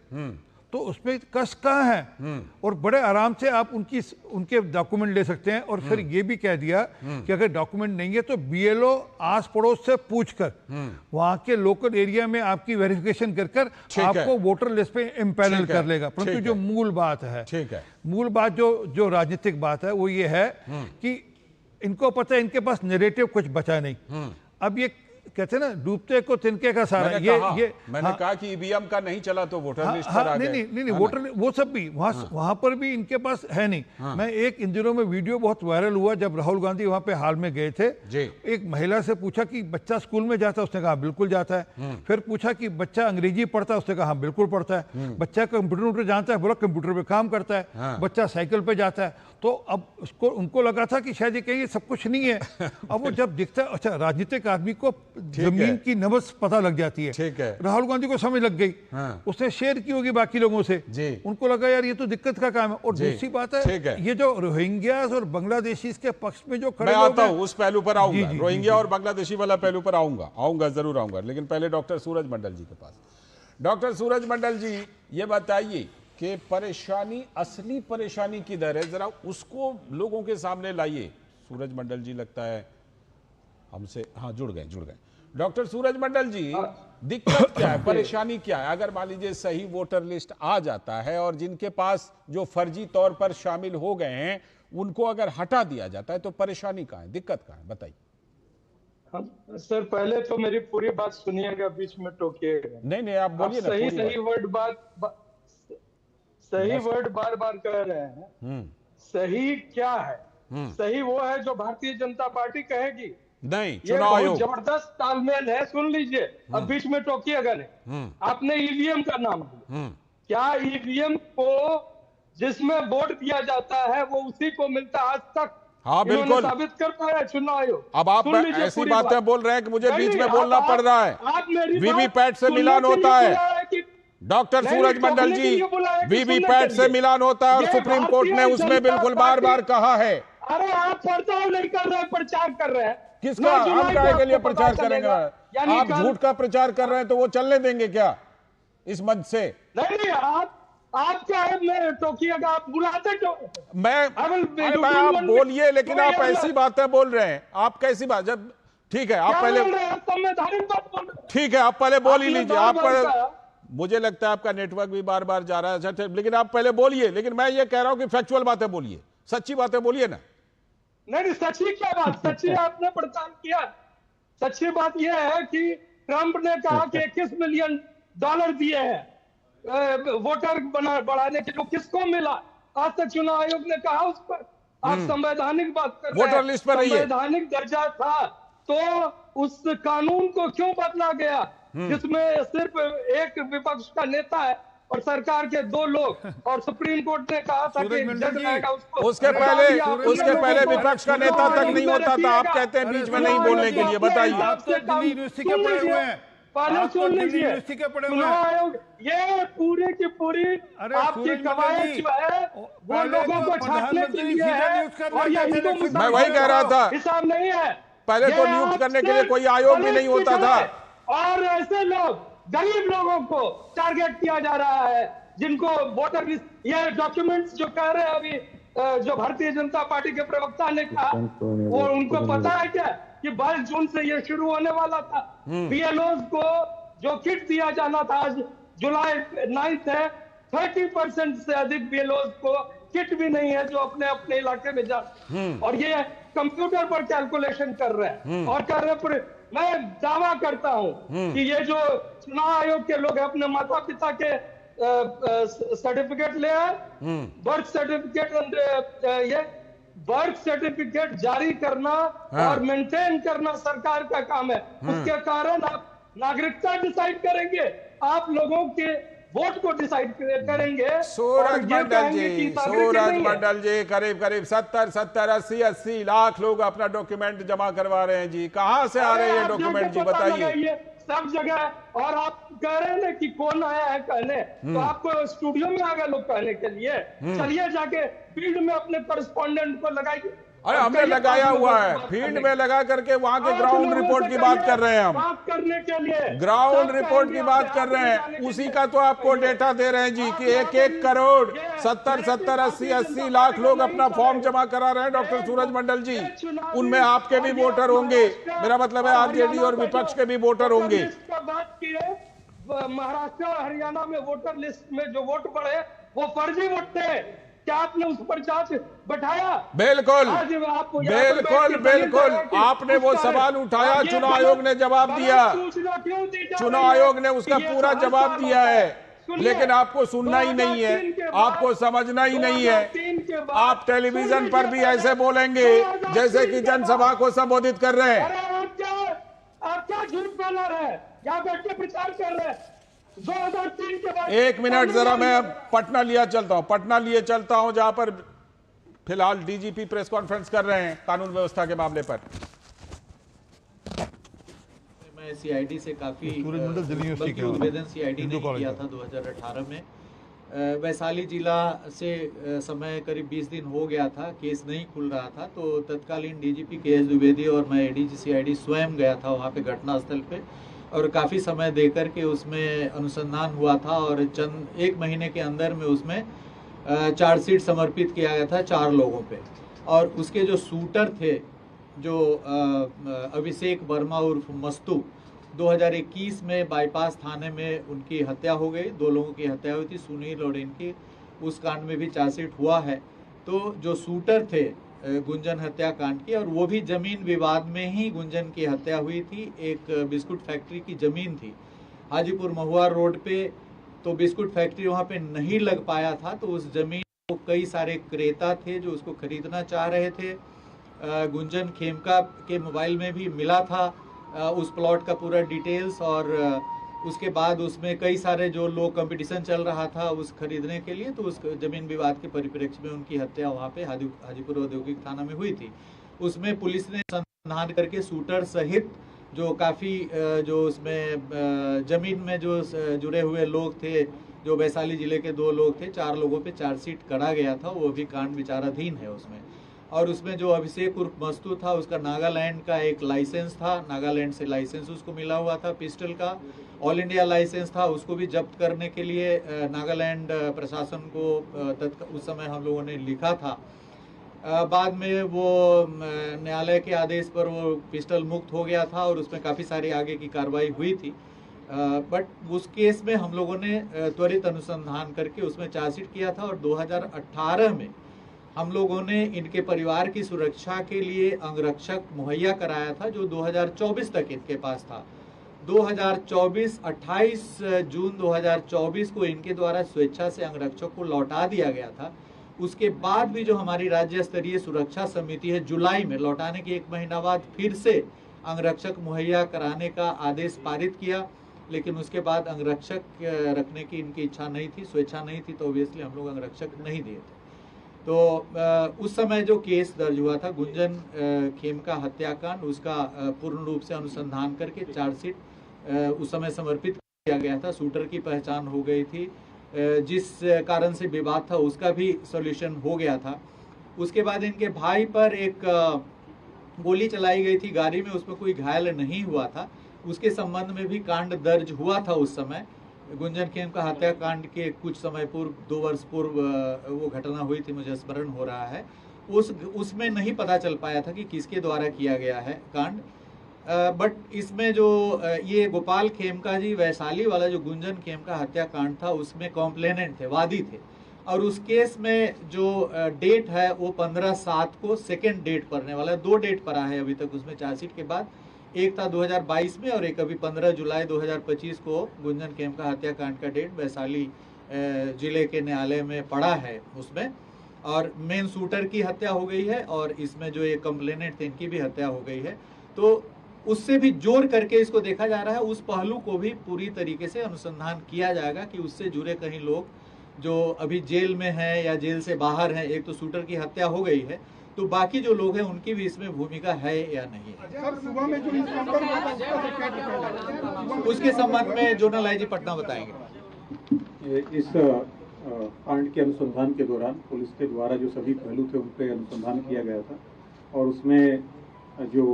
तो उसमें कष्ट कहाँ है? और बड़े आराम से आप उनके डॉक्यूमेंट ले सकते हैं। और फिर ये भी कह दिया कि अगर डॉक्यूमेंट नहीं है तो बीएलओ आस पड़ोस से पूछकर वहां के लोकल एरिया में आपकी वेरिफिकेशन कर आपको वोटर लिस्ट पे इम्पैनल कर लेगा। परंतु जो मूल बात है, मूल बात जो राजनीतिक बात है वो ये है कि इनको पता है इनके पास नैरेटिव कुछ बचा नहीं। अब ये कहते हैं ना डूबते को तिनके का सारा। मैंने कहा कि ईवीएम का नहीं चला तो वोटर लिस्ट पर आ गए। नहीं वोटर वो सब भी वहां पर भी इनके पास है नहीं। मैं इन दिनों में वीडियो बहुत वायरल हुआ जब राहुल गांधी वहां पे हाल में गए थे। एक महिला से पूछा कि बच्चा स्कूल में जाता है, उसने कहा बिल्कुल जाता है। फिर पूछा कि बच्चा अंग्रेजी पढ़ता है, उसने कहा बिल्कुल पढ़ता है। बच्चा कंप्यूटर जानता है, बोला कंप्यूटर पे काम करता है। बच्चा साइकिल पे जाता है। तो अब उनको लगा था कि शायद ये कहीं सब कुछ नहीं है। अब वो जब दिखता है, अच्छा राजनीतिक आदमी को जमीन की नब्ज पता लग जाती है। ठीक है, राहुल गांधी को समझ लग गई। उसने शेयर की होगी बाकी लोगों से, उनको लगा यार ये तो दिक्कत का काम है। और दूसरी बात है ये जो रोहिंग्यास और बांग्लादेशी के पक्ष में जो खड़े, मैं आता हूं उस पहलू पर आऊंगा, रोहिंग्या और बांग्लादेशी वाला पहलू पर आऊंगा जरूर आऊंगा। लेकिन पहले डॉक्टर सूरज मंडल जी के पास। डॉक्टर सूरज मंडल जी, ये बताइए कि परेशानी, असली परेशानी किधर है, जरा उसको लोगों के सामने लाइए। सूरज मंडल जी लगता है हमसे, हाँ जुड़ गए। डॉक्टर सूरज मंडल जी, दिक्कत क्या है, परेशानी क्या है? अगर मान लीजिए सही वोटर लिस्ट आ जाता है और जिनके पास जो फर्जी तौर पर शामिल हो गए हैं उनको अगर हटा दिया जाता है तो परेशानी कहाँ है, दिक्कत कहाँ है, बताइए। सर पहले तो मेरी पूरी बात सुनिएगा, बीच में टोकिएगा नहीं आप बोलिए ना। सही वर्ड बार बार कह रहे हैं। सही क्या है? सही वो है जो भारतीय जनता पार्टी कहेगी। नहीं, चुनाव आयोग जबरदस्त तालमेल है, सुन लीजिए। अब बीच में टोकिएगा नहीं। आपने ईवीएम का नाम लिया, क्या ईवीएम को जिसमें वोट दिया जाता है वो उसी को मिलता आज तक? हाँ बिल्कुल, साबित कर पाया चुनाव आयोग। अब आप ऐसी बातें बोल रहे हैं कि मुझे बीच में बोलना पड़ रहा है। वीवीपैट से मिलान होता है डॉक्टर सूरज मंडल जी, वीवीपैट से मिलान होता है और सुप्रीम कोर्ट ने उसमें बिल्कुल बार बार कहा है। अरे आप प्रचार नहीं कर रहे, प्रचार कर रहे हैं। किसका? हम काहे के लिए प्रचार करेंगे? आप झूठ का प्रचार कर रहे हैं तो वो चलने देंगे क्या इस मंच से? नहीं आप क्या है, मैं टोकिएगा, आप बुलाते आप बोलिए, लेकिन आप ऐसी बातें बोल रहे हैं। आप कैसी बात? जब ठीक है आप पहले, ठीक है आप पहले बोल ही लीजिए। आप मुझे लगता है आपका नेटवर्क भी बार बार जा रहा है, लेकिन आप पहले बोलिए। लेकिन मैं ये कह रहा हूं कि फैक्चुअल बातें बोलिए, सच्ची बातें बोलिए ना। नहीं, सच्ची क्या बात, सच्ची आपने पड़ताल किया। सच्ची बात यह है कि ट्रंप ने कहा कि $21 मिलियन दिए हैं वोटर बढ़ाने के लिए। किसको मिला? आज तक चुनाव आयोग ने कहा उस पर। आप संवैधानिक बात कर रहे हैं, वोटर लिस्ट पर रहिए। संवैधानिक दर्जा था तो उस कानून को क्यों बदला गया जिसमें सिर्फ एक विपक्ष का नेता है और सरकार के 2 लोग, और सुप्रीम कोर्ट ने कहा था कि जज आएगा उसको। उसके पहले विपक्ष का नेता तक नहीं होता था। आप कहते हैं बीच में नहीं बोलने के लिए, बताइए। पहले सुन लीजिए, चुनाव आयोग ये पूरी की पूरी आपकी कवायद जो है वो लोगों को छाटने के लिए है, और ये हिंदू मैं वही कह रहा था, हिसाब नहीं है। पहले तो नियुक्त करने के लिए कोई आयोग भी नहीं होता था, और ऐसे लोग गरीब लोगों को टारगेट किया जा रहा है जिनको वोटर लिस्ट, ये डॉक्यूमेंट्स जो कह रहे हैं अभी जो भारतीय जनता पार्टी के प्रवक्ता ने कहा, वो उनको पता है क्या कि 22 जून से ये शुरू होने वाला था। बीएलओज को जो किट दिया जाना था, आज जुलाई 9 है, 30% से अधिक बीएलओज को किट भी नहीं है जो अपने अपने इलाके में जा, और ये कंप्यूटर पर कैलकुलेशन कर रहे हैं और कर रहे पर मैं दावा करता हूं कि ये जो चुनाव आयोग के लोग अपने माता पिता के सर्टिफिकेट ले आए, बर्थ सर्टिफिकेट, ये बर्थ सर्टिफिकेट जारी करना और मेंटेन करना सरकार का काम है। उसके कारण आप नागरिकता डिसाइड करेंगे, आप लोगों के वोट को डिसाइड करेंगे। सूरज मंडल जी करीब 70-80 लाख लोग अपना डॉक्यूमेंट जमा करवा रहे हैं जी। कहां से आ रहे हैं ये डॉक्यूमेंट जी, बताइए। सब जगह, और आप कह रहे हैं ना कि कौन आया है कहने, तो आपको स्टूडियो में आ गए लोग कहने के लिए। चलिए जाके फील्ड में अपने कॉरेस्पॉन्डेंट को लगाइए। अरे हमने लगाया हुआ है, फील्ड में लगा करके वहां के ग्राउंड रिपोर्ट की बात कर रहे हैं हम, बात करने के लिए ग्राउंड रिपोर्ट की बात कर रहे हैं। उसी का तो आपको डेटा दे रहे हैं जी कि 1 करोड़ 70-80 लाख लोग अपना फॉर्म जमा करा रहे हैं। डॉक्टर सूरज मंडल जी, उनमें आपके भी वोटर होंगे, मेरा मतलब है आरजेडी और विपक्ष के भी वोटर होंगे। बात की है, महाराष्ट्र और हरियाणा में वोटर लिस्ट में जो वोट पड़े वो फर्जी वोट थे, क्या आपने उस पर जांच बैठाया? बिल्कुल आपने वो सवाल उठाया, चुनाव आयोग ने जवाब दिया, चुनाव आयोग ने उसका पूरा जवाब दिया है, लेकिन आपको सुनना ही नहीं है, आपको समझना ही नहीं है। आप टेलीविजन पर भी ऐसे बोलेंगे जैसे कि जनसभा को संबोधित कर रहे हैं। आप क्या झूठ फैला रहे हैं, यहाँ बैठ के प्रचार कर रहे हैं। 2003 के बाद 1 मिनट जरा मैं पटना लिए चलता हूं जहां पर फिलहाल डीजीपी प्रेस कॉन्फ्रेंस कर रहे हैं कानून व्यवस्था के मामले पर। मैं सीआईडी से काफी निवेदन सीआईडी ने किया था 2018 में। वैशाली जिला से समय करीब 20 दिन हो गया था, केस नहीं खुल रहा था, तो तत्कालीन डीजीपी के.एस. द्विवेदी और मैं एडीजी सीआईडी स्वयं गया था वहाँ पे घटनास्थल पे, और काफ़ी समय देकर के उसमें अनुसंधान हुआ था, और चंद 1 महीने के अंदर में उसमें चार्जशीट समर्पित किया गया था 4 लोगों पे। और उसके जो शूटर थे, जो अभिषेक वर्मा उर्फ मस्तू, 2021 में बाईपास थाने में उनकी हत्या हो गई, 2 लोगों की हत्या हुई थी, सुनील और इनकी, उस कांड में भी चार्जशीट हुआ है। तो जो शूटर थे गुंजन हत्याकांड की, और वो भी जमीन विवाद में ही गुंजन की हत्या हुई थी। एक बिस्कुट फैक्ट्री की जमीन थी हाजीपुर महुआ रोड पे, तो बिस्कुट फैक्ट्री वहाँ पे नहीं लग पाया था, तो उस जमीन को कई सारे क्रेता थे जो उसको खरीदना चाह रहे थे। गुंजन खेमका के मोबाइल में भी मिला था उस प्लॉट का पूरा डिटेल्स, और उसके बाद उसमें कई सारे जो लोग कंपटीशन चल रहा था उस खरीदने के लिए, तो उस जमीन विवाद के परिप्रेक्ष्य में उनकी हत्या वहाँ पे हाजीपुर औद्योगिक थाना में हुई थी। उसमें पुलिस ने संधान करके शूटर सहित जो काफ़ी जो उसमें जमीन में जो जुड़े हुए लोग थे, जो वैशाली जिले के 2 लोग थे, 4 लोगों पे चार्जशीट करा गया था, वो भी कांड विचाराधीन है उसमें। और उसमें जो अभिषेक उर्फ मस्तू था, उसका नागालैंड का एक लाइसेंस था, नागालैंड से लाइसेंस उसको मिला हुआ था पिस्टल का, ऑल इंडिया लाइसेंस था, उसको भी जब्त करने के लिए नागालैंड प्रशासन को उस समय हम लोगों ने लिखा था। बाद में वो न्यायालय के आदेश पर वो पिस्टल मुक्त हो गया था, और उसमें काफ़ी सारी आगे की कार्रवाई हुई थी। बट उस केस में हम लोगों ने त्वरित अनुसंधान करके उसमें चार्जशीट किया था, और 2018 में हम लोगों ने इनके परिवार की सुरक्षा के लिए अंगरक्षक मुहैया कराया था, जो 2024 तक इनके पास था। 28 जून 2024 को इनके द्वारा स्वेच्छा से अंगरक्षक को लौटा दिया गया था। उसके बाद भी जो हमारी राज्य स्तरीय सुरक्षा समिति है, जुलाई में लौटाने के 1 महीना बाद फिर से अंगरक्षक मुहैया कराने का आदेश पारित किया, लेकिन उसके बाद अंगरक्षक रखने की इनकी इच्छा नहीं थी, स्वेच्छा नहीं थी, तो ऑब्वियसली हम लोग अंगरक्षक नहीं दिए थे। तो उस समय जो केस दर्ज हुआ था गुंजन खेमका हत्याकांड, उसका पूर्ण रूप से अनुसंधान करके चार्जशीट उस समय समर्पित किया गया था। शूटर की पहचान हो गई थी, जिस कारण से विवाद था उसका भी सॉल्यूशन हो गया था। उसके बाद इनके भाई पर एक गोली चलाई गई थी गाड़ी में, उसमें कोई घायल नहीं हुआ था। उसके संबंध में भी कांड दर्ज हुआ था उस समय। गुंजन खेमका हत्याकांड के कुछ समय पूर्व, 2 वर्ष पूर्व वो घटना हुई थी, मुझे स्मरण हो रहा है। उसमें नहीं पता चल पाया था कि किसके द्वारा किया गया है कांड। बट इसमें जो ये गोपाल खेमका जी वैशाली वाला जो गुंजन खेमका हत्याकांड था, उसमें कॉम्प्लेनेंट थे, वादी थे। और उस केस में जो डेट है वो 15/7 को सेकेंड डेट पड़ने वाला है। 2 डेट पड़ा है अभी तक उसमें चार्जशीट के बाद, एक था 2022 में और एक अभी 15 जुलाई 2025 को गुंजन खेमका हत्याकांड का डेट वैशाली जिले के न्यायालय में पड़ा है उसमें। और मेन शूटर की हत्या हो गई है और इसमें जो ये कंप्लेनेंट थे इनकी भी हत्या हो गई है। तो उससे भी जोड़ करके इसको देखा जा रहा है, उस पहलू को भी पूरी तरीके से अनुसंधान किया जाएगा कि उससे जुड़े कहीं लोग जो अभी जेल में हैं या जेल से बाहर हैं। एक तो शूटर की हत्या हो गई है, तो बाकी जो लोग हैं उनकी भी इसमें भूमिका है या नहीं है। सुबह में जो उसके संबंध में जोनल आईजी पटना बताएंगे। इस कांड के अनुसंधान के दौरान पुलिस के द्वारा जो सभी पहलू थे उन पर अनुसंधान किया गया था और उसमें जो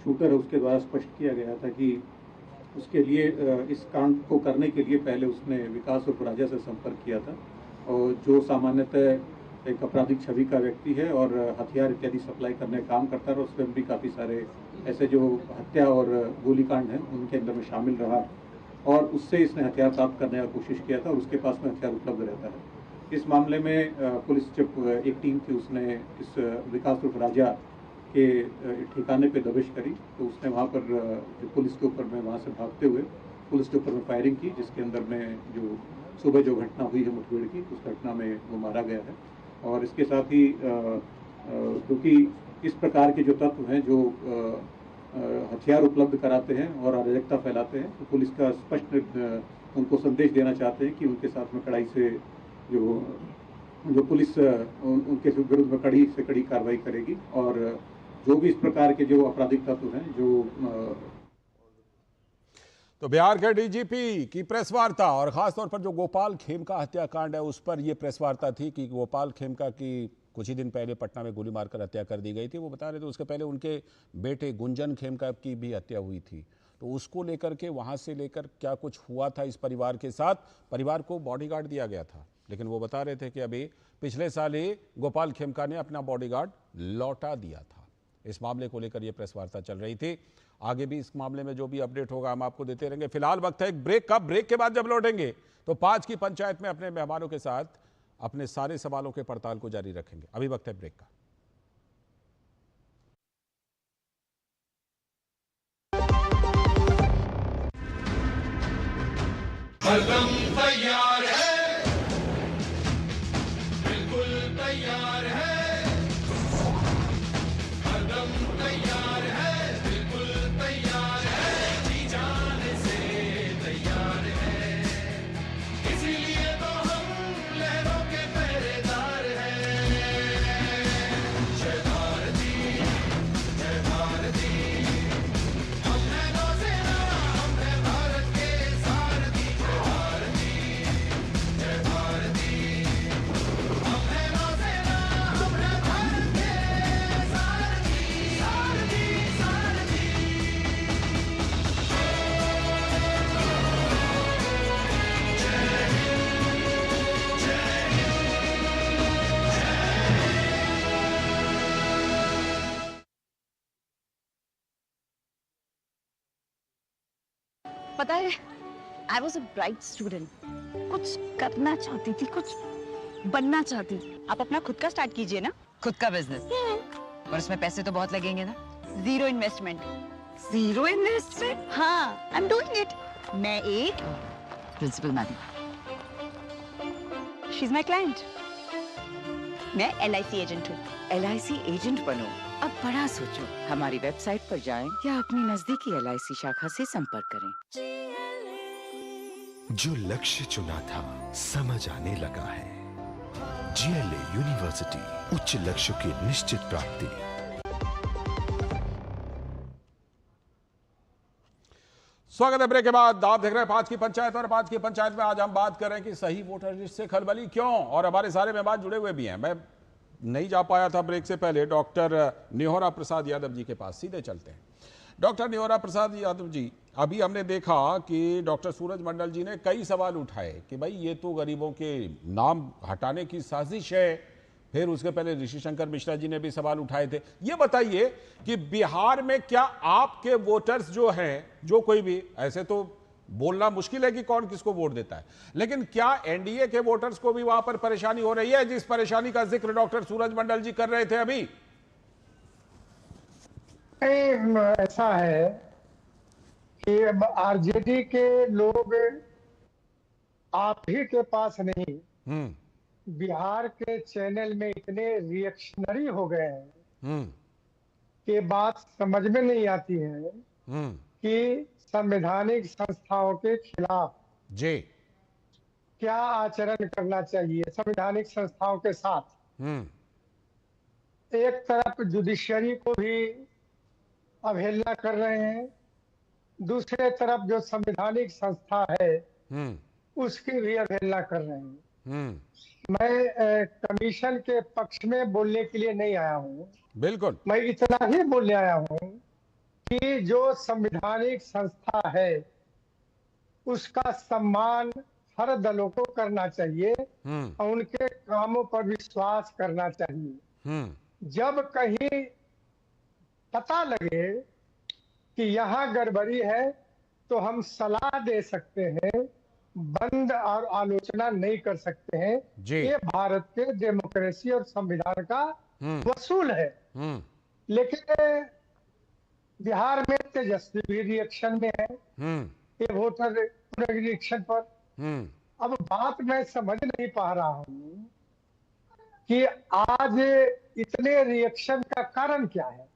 शूटर है उसके द्वारा स्पष्ट किया गया था कि उसके लिए इस कांड को करने के लिए पहले उसने विकास उर्फ राजा से संपर्क किया था, और जो सामान्यतः एक आपराधिक छवि का व्यक्ति है और हथियार इत्यादि सप्लाई करने का काम करता है। और उसमें भी काफ़ी सारे ऐसे जो हत्या और गोलीकांड हैं उनके अंदर में शामिल रहा और उससे इसने हथियार प्राप्त करने का कोशिश किया था और उसके पास में हथियार उपलब्ध रहता है। इस मामले में पुलिस जब एक टीम थी उसने इस विकास उर्फ राजा के ठिकाने पे दबिश करी, तो उसने वहाँ पर पुलिस के ऊपर में वहाँ से भागते हुए पुलिस के ऊपर में फायरिंग की, जिसके अंदर में जो सुबह जो घटना हुई है मुठभेड़ की, उस घटना में वो मारा गया है। और इसके साथ ही क्योंकि इस प्रकार के जो तत्व हैं जो हथियार उपलब्ध कराते हैं और अराजकता फैलाते हैं, तो पुलिस का स्पष्ट उनको संदेश देना चाहते हैं कि उनके साथ में कड़ाई से जो पुलिस उनके विरुद्ध में कड़ी से कड़ी कार्रवाई करेगी और जो भी इस प्रकार के जो आपराधिक तत्व हैं जो तो बिहार के डीजीपी की प्रेस वार्ता और खासतौर पर जो गोपाल खेमका हत्याकांड है उस पर यह प्रेस वार्ता थी कि गोपाल खेमका की कुछ ही दिन पहले पटना में गोली मारकर हत्या कर दी गई थी। वो बता रहे थे उसके पहले उनके बेटे गुंजन खेमका की भी हत्या हुई थी, तो उसको लेकर के वहां से लेकर क्या कुछ हुआ था इस परिवार के साथ। परिवार को बॉडीगार्ड दिया गया था, लेकिन वो बता रहे थे कि अभी पिछले साल ही गोपाल खेमका ने अपना बॉडीगार्ड लौटा दिया था। इस मामले को लेकर यह प्रेस वार्ता चल रही थी। आगे भी इस मामले में जो भी अपडेट होगा हम आपको देते रहेंगे। फिलहाल वक्त है एक ब्रेक का। ब्रेक के बाद जब लौटेंगे तो 5 की पंचायत में अपने मेहमानों के साथ अपने सारे सवालों के पड़ताल को जारी रखेंगे। अभी वक्त है ब्रेक का। हरदम तैयार है, बिल्कुल तैयार है, हरदम तैयार है, बिल्कुल तैयार है, जी जाने से तैयार है, इसीलिए तो हम लहरों के पहरेदार हैं। जय भारती, जय भारती, हम हैं नौसेना, हम हैं भारत के सारथी। जय भारती, जय भारती, हम हैं नौसेना, हम हैं भारत के सारथी, सारथी, सारथी। पता है, I was a bright student, कुछ करना चाहती थी, कुछ बनना चाहती हूँ। आप अपना खुद का स्टार्ट कीजिए ना। खुद का बिजनेस? पर उसमें पैसे तो बहुत लगेंगे ना? Zero investment. Zero investment? हाँ, आई एम डूइंग इट। मैं एक principal madam. She is my client. मैं LIC एजेंट हूँ। LIC एजेंट बनो? अब बड़ा सोचो। हमारी वेबसाइट पर जाएं या अपनी नजदीकी LIC शाखा से संपर्क करें। जो लक्ष्य चुना था समझ आने लगा है। GLA यूनिवर्सिटी, उच्च लक्ष्य की निश्चित प्राप्ति। स्वागत है ब्रेक के बाद। आप देख रहे हैं 5 की पंचायत, और 5 की पंचायत में आज हम बात कर रहे हैं कि सही वोटर लिस्ट से खलबली क्यों, और हमारे सारे मेहमान जुड़े हुए भी हैं। मैं नहीं जा पाया था ब्रेक से पहले डॉक्टर निहोरा प्रसाद यादव जी के पास, सीधे चलते हैं। डॉक्टर निहोरा प्रसाद यादव जी, अभी हमने देखा कि डॉक्टर सूरज मंडल जी ने कई सवाल उठाए कि भाई ये तो गरीबों के नाम हटाने की साजिश है। फिर उसके पहले ऋषि शंकर मिश्रा जी ने भी सवाल उठाए थे। ये बताइए कि बिहार में क्या आपके वोटर्स जो हैं, जो कोई भी, ऐसे तो बोलना मुश्किल है कि कौन किसको वोट देता है, लेकिन क्या NDA के वोटर्स को भी वहां पर परेशानी हो रही है, जिस परेशानी का जिक्र डॉक्टर सूरज मंडल जी कर रहे थे अभी? ऐसा है कि RJD के लोग आप ही के पास नहीं, बिहार के चैनल में इतने रिएक्शनरी हो गए हैं कि बात समझ में नहीं आती है कि संवैधानिक संस्थाओं के खिलाफ जी क्या आचरण करना चाहिए संवैधानिक संस्थाओं के साथ। एक तरफ जुडिशरी को भी अवहेलना कर रहे हैं, दूसरे तरफ जो संवैधानिक संस्था है उसकी भी अवहेलना कर रहे हैं। मैं कमीशन के पक्ष में बोलने के लिए नहीं आया हूँ, बिल्कुल, मैं इतना ही बोलने आया हूँ कि जो संवैधानिक संस्था है उसका सम्मान हर दलों को करना चाहिए और उनके कामों पर विश्वास करना चाहिए। जब कहीं पता लगे कि यहाँ गड़बड़ी है तो हम सलाह दे सकते हैं, बंद और आलोचना नहीं कर सकते हैं। ये भारत के डेमोक्रेसी और संविधान का वसूल है। लेकिन बिहार में तेजस्वी भी रिएक्शन में है ये वोटर पुनरीक्षण पर। अब बात मैं समझ नहीं पा रहा हूँ कि आज इतने रिएक्शन का कारण क्या है।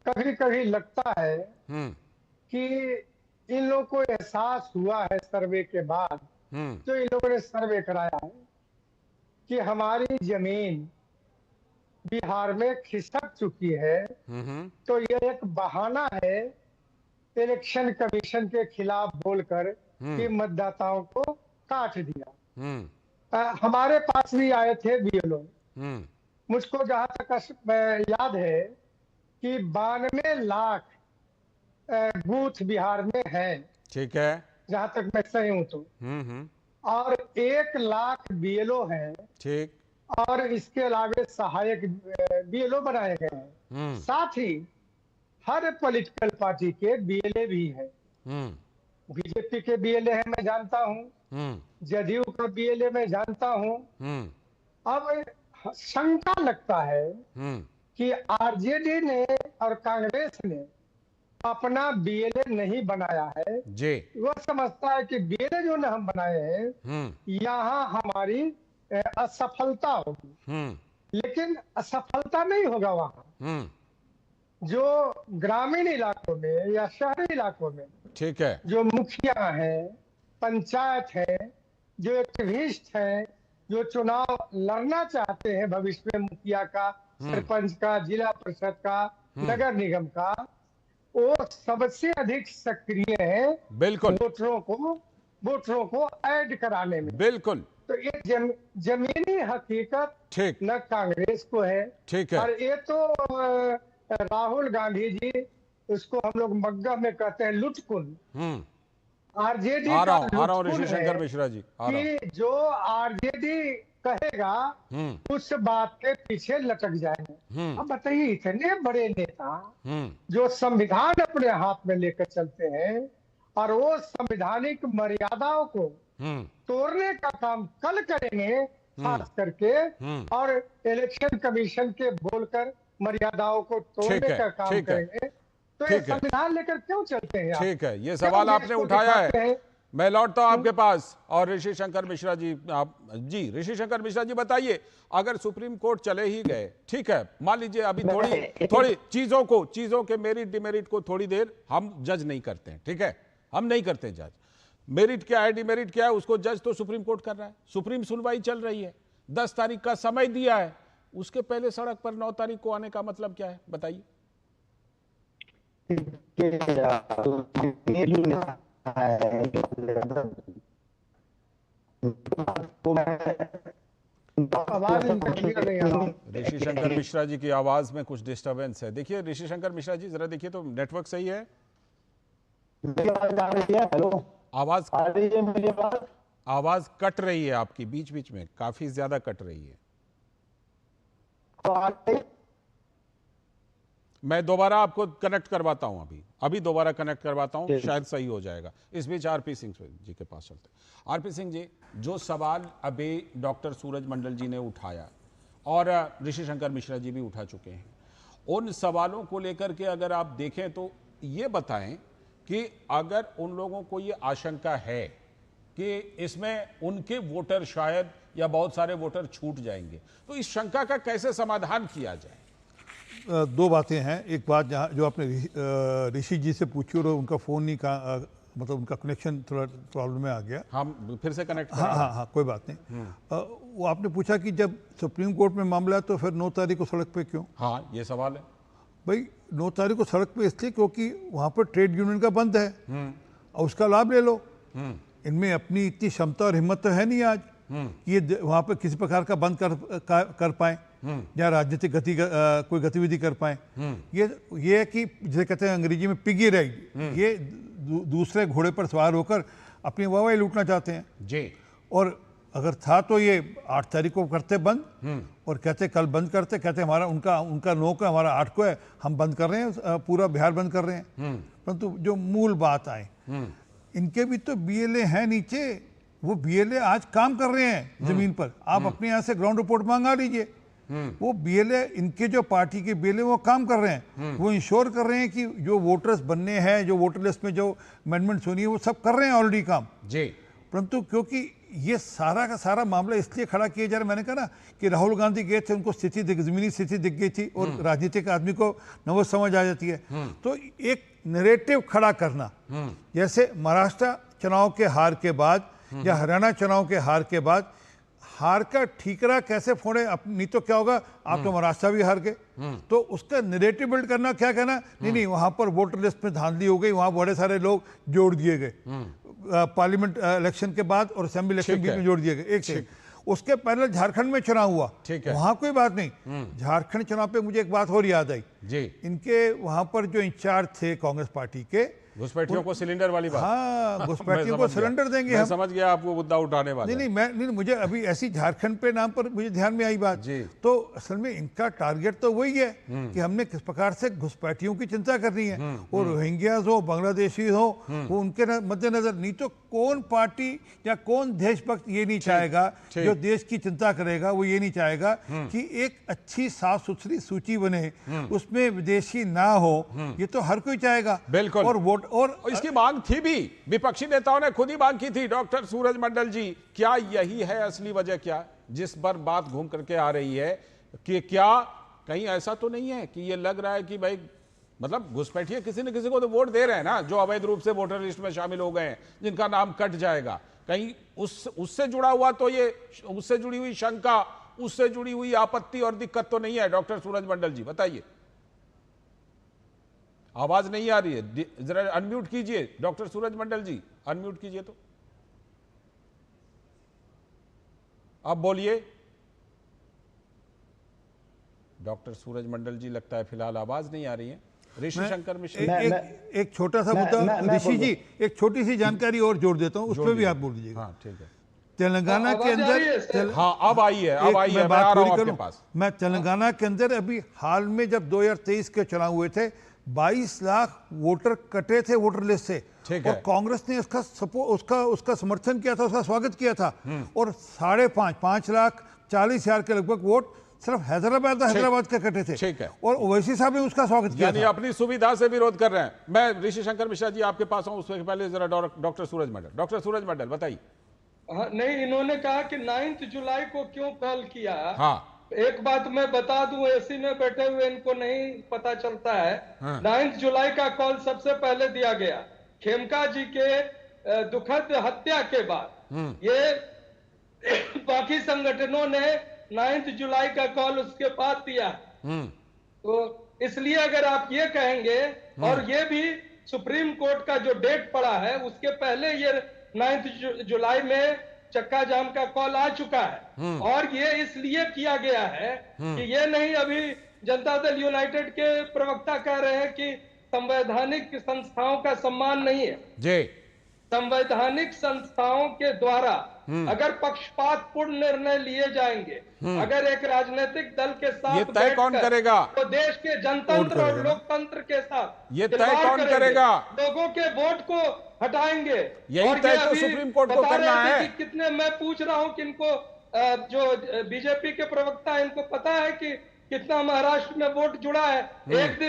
कभी कभी लगता है कि इन लोगों को एहसास हुआ है सर्वे के बाद, जो इन लोगों ने सर्वे कराया है, कि हमारी जमीन बिहार में खिसक चुकी है, तो ये एक बहाना है इलेक्शन कमीशन के खिलाफ बोलकर कि मतदाताओं को काट दिया। हमारे पास भी आए थे BLO। मुझको जहां तक याद है कि 92 लाख बूथ बिहार में है, ठीक है, जहां तक मैं सही हूं तो, और 1 लाख BLO है, ठीक, और इसके अलावा सहायक BLO बनाए गए हैं। साथ ही हर पॉलिटिकल पार्टी के BLA भी है। बीजेपी के BLA है, मैं जानता हूँ, जदयू का BLA मैं जानता हूँ। अब शंका लगता है कि RJD ने और कांग्रेस ने अपना BLA नहीं बनाया है जी। वो समझता है कि BLA जो हम बनाए हैं यहाँ हमारी असफलता होगी, लेकिन असफलता नहीं होगा। वहाँ जो ग्रामीण इलाकों में या शहरी इलाकों में, ठीक है, जो मुखिया हैं, पंचायत है, जो एक्टिविस्ट हैं, जो चुनाव लड़ना चाहते हैं भविष्य में, मुखिया का, सरपंच का, जिला परिषद का, नगर निगम का, वो सबसे अधिक सक्रिय है बिल्कुल वोटरों को ऐड कराने में। बिल्कुल। तो ये जमीनी हकीकत ठीक न कांग्रेस को है, ठीक है, और ये तो राहुल गांधी जी, उसको हम लोग मग्गा में कहते हैं लुटकुन। RJD का लुटकुन ऋषि शंकर मिश्रा जी कि जो RJD कहेगा उस बात के पीछे लटक जाएंगे। अब बताइए, इतने बड़े नेता जो संविधान अपने हाथ में लेकर चलते हैं और वो संवैधानिक मर्यादाओं को तोड़ने का काम कल करेंगे, खास करके, और इलेक्शन कमीशन के बोलकर मर्यादाओं को तोड़ने का काम करेंगे, तो ये संविधान लेकर क्यों चलते हैं? ठीक है, ये सवाल आपने उठाया है, मैं लौटता हूं आपके पास। और ऋषि शंकर मिश्रा जी, आप जी ऋषि शंकर मिश्रा जी बताइए, अगर सुप्रीम कोर्ट चले ही गए, ठीक है, मान लीजिए अभी थोड़ी चीजों के मेरिट डिमेरिट को थोड़ी देर हम जज नहीं करते हैं, ठीक है, हम नहीं करते जज। मेरिट क्या है, डिमेरिट क्या है, उसको जज तो सुप्रीम कोर्ट कर रहा है। सुप्रीम सुनवाई चल रही है, 10 तारीख का समय दिया है, उसके पहले सड़क पर 9 तारीख को आने का मतलब क्या है, बताइए। ऋषि शंकर मिश्रा जी की आवाज में कुछ डिस्टरबेंस है। देखिए ऋषि शंकर मिश्रा जी जरा देखिए तो नेटवर्क सही है? आवाज कट रही है आपकी, बीच बीच में काफी ज्यादा कट रही है। मैं दोबारा आपको कनेक्ट करवाता हूं, अभी दोबारा कनेक्ट करवाता हूं, शायद सही हो जाएगा। इस बीच आरपी सिंह जी के पास चलते हैं। आरपी सिंह जी, जो सवाल अभी डॉक्टर सूरज मंडल जी ने उठाया और ऋषि शंकर मिश्रा जी भी उठा चुके हैं, उन सवालों को लेकर के अगर आप देखें तो ये बताएं कि अगर उन लोगों को ये आशंका है कि इसमें उनके वोटर शायद या बहुत सारे वोटर छूट जाएंगे, तो इस शंका का कैसे समाधान किया जाए? दो बातें हैं। एक बात जहाँ जो आपने ऋषि जी से पूछी और उनका फ़ोन नहीं का मतलब उनका कनेक्शन थोड़ा प्रॉब्लम में आ गया, हम फिर से कनेक्ट हाँ कोई बात नहीं। वो आपने पूछा कि जब सुप्रीम कोर्ट में मामला है तो फिर 9 तारीख को सड़क पे क्यों? हाँ, ये सवाल है भाई। 9 तारीख को सड़क पे इसलिए क्योंकि वहाँ पर ट्रेड यूनियन का बंद है और उसका लाभ ले लो। इनमें अपनी इतनी क्षमता और हिम्मत तो है नहीं आज कि ये वहाँ पर किसी प्रकार का बंद कर पाए या राजनीतिक कोई गतिविधि कर पाए। ये है कि जिसे कहते हैं अंग्रेजी में पिगी राइड, ये दूसरे घोड़े पर सवार होकर अपनी वाहवाही लूटना चाहते हैं जी। और अगर था तो ये 8 तारीख को करते बंद और कहते कल बंद करते, कहते हमारा उनका 9 को हमारा 8 को है, हम बंद कर रहे हैं, पूरा बिहार बंद कर रहे हैं। परंतु जो मूल बात आए, इनके भी तो बीएलए हैं नीचे, वो बीएलए आज काम कर रहे हैं जमीन पर। आप अपने यहाँ से ग्राउंड रिपोर्ट मंगा लीजिए, वो बीएलए, इनके जो पार्टी के बीएलए वो काम कर रहे हैं, वो इंश्योर कर रहे हैं कि जो वोटर्स बनने हैं, जो वोटर लिस्ट में जो अमेंडमेंट्स होनी है, वो सब कर रहे हैं ऑलरेडी काम जी। परंतु क्योंकि ये सारा का सारा मामला इसलिए खड़ा किया जा रहा है, मैंने कहा ना कि राहुल गांधी गए थे, उनको जमीनी स्थिति दिख गई थी और राजनीतिक आदमी को नव समझ आ जाती है। तो एक नैरेटिव खड़ा करना, जैसे महाराष्ट्र चुनाव के हार के बाद या हरियाणा चुनाव के हार के बाद हार का ठीकरा कैसे फोड़े, नहीं तो क्या होगा, आप तो महाराष्ट्र भी हार गए, तो उसका नैरेटिव बिल्ड करना, क्या कहना, नहीं वहां पर वोटर लिस्ट में धांधली हो गई, वहां बड़े सारे लोग जोड़ दिए गए पार्लियामेंट इलेक्शन के बाद और असेंबली इलेक्शन बीच में जोड़ दिए गए। एक से उसके पहले झारखंड में चुनाव हुआ, वहां कोई बात नहीं। झारखंड चुनाव पे मुझे एक बात और याद आई जी, इनके वहां पर जो इंचार्ज थे कांग्रेस पार्टी के, घुसपैठियों को सिलेंडर वाली बात। हाँ, घुसपैठियों को सिलेंडर देंगे हम। समझ गया आप वो मुद्दा उठाने वाले। नहीं, मुझे अभी ऐसी झारखंड पे नाम पर मुझे ध्यान में आई बात। तो असल में इनका टारगेट तो वही है कि हमने किस प्रकार से घुसपैठियों की चिंता करनी है, और रोहिंग्याज हो, बांग्लादेशी हो, वो उनके मद्देनजर। नहीं तो कौन पार्टी या कौन देशभक्त ये नहीं चाहेगा, जो देश की चिंता करेगा वो ये नहीं चाहेगा कि एक अच्छी साफ सुथरी सूची बने, उसमें विदेशी ना हो, ये तो हर कोई चाहेगा। बिल्कुल। और वोट और इसकी मांग थी भी, विपक्षी नेताओं ने खुद ही मांग की थी। डॉक्टर सूरज मंडल जी, क्या यही है असली वजह, क्या जिस पर बात घूम करके आ रही है कि क्या कहीं ऐसा तो नहीं है कि ये लग रहा है कि भाई मतलब घुसपैठिए किसी न किसी को तो वोट दे रहे हैं ना, जो अवैध रूप से वोटर लिस्ट में शामिल हो गए हैं, जिनका नाम कट जाएगा, कहीं उससे जुड़ा हुआ तो ये उससे जुड़ी हुई शंका, उससे जुड़ी हुई आपत्ति और दिक्कत तो नहीं है? डॉक्टर सूरज मंडल जी बताइए। आवाज नहीं आ रही है, जरा अनम्यूट कीजिए डॉक्टर सूरज मंडल जी, अनम्यूट कीजिए तो अब बोलिए। डॉक्टर सूरज मंडल जी लगता है फिलहाल आवाज नहीं आ रही है। ऋषि शंकर मिश्रा, एक छोटा सा मुद्दा ऋषि जी, एक छोटी सी जानकारी और जोड़ देता हूं, उस पर भी आप बोल दीजिएगा। हाँ ठीक है। तेलंगाना के अंदर, हाँ अब आई है, अब आई है, मैं आ रहा हूं आपके पास। मैं तेलंगाना के अंदर अभी हाल में जब 2023 के चुनाव हुए थे, 22 लाख वोटर कटे थे वोटर लिस्ट से, और कांग्रेस ने उसका समर्थन किया था, उसका स्वागत किया था, और 5.5 के लगभग वोट सिर्फ हैदराबाद के कटे थे। ठीक है। और ओवैसी साहब ने उसका स्वागत किया यानी अपनी सुविधा से विरोध कर रहे हैं। मैं ऋषि शंकर मिश्रा जी आपके पास आऊं, उससे पहले जरा डॉक्टर सूरज मंडल। डॉक्टर सूरज मंडल बताइए। हाँ, नहीं, इन्होंने कहा कि 9 जुलाई को क्यों कॉल किया। हाँ, एक बात मैं बता दूं, एसी में बैठे हुए इनको नहीं पता चलता है। 9 जुलाई का कॉल सबसे पहले दिया गया खेमका जी के दुखद हत्या के बाद। ये बाकी संगठनों ने 9 जुलाई का कॉल उसके बाद दिया। तो इसलिए अगर आप ये कहेंगे, और ये भी सुप्रीम कोर्ट का जो डेट पड़ा है उसके पहले ये 9 जुलाई में चक्का जाम का कॉल आ चुका है। और ये इसलिए किया गया है कि ये नहीं, अभी जनता दल यूनाइटेड के प्रवक्ता कह रहे हैं कि संवैधानिक संस्थाओं का सम्मान नहीं है। जी, संवैधानिक संस्थाओं के द्वारा अगर पक्षपातपूर्ण निर्णय लिए जाएंगे, अगर एक राजनीतिक दल के साथ ये तय कौन करेगा? तो देश के जनतंत्र और लोकतंत्र के साथ ये तय कौन करेगा? लोगों के वोट को हटाएंगे। यही तय तो सुप्रीम कोर्ट को करना है। कितने, मैं पूछ रहा हूं कि इनको जो बीजेपी के प्रवक्ता है, इनको पता है कि कितना महाराष्ट्र में वोट जुड़ा है एक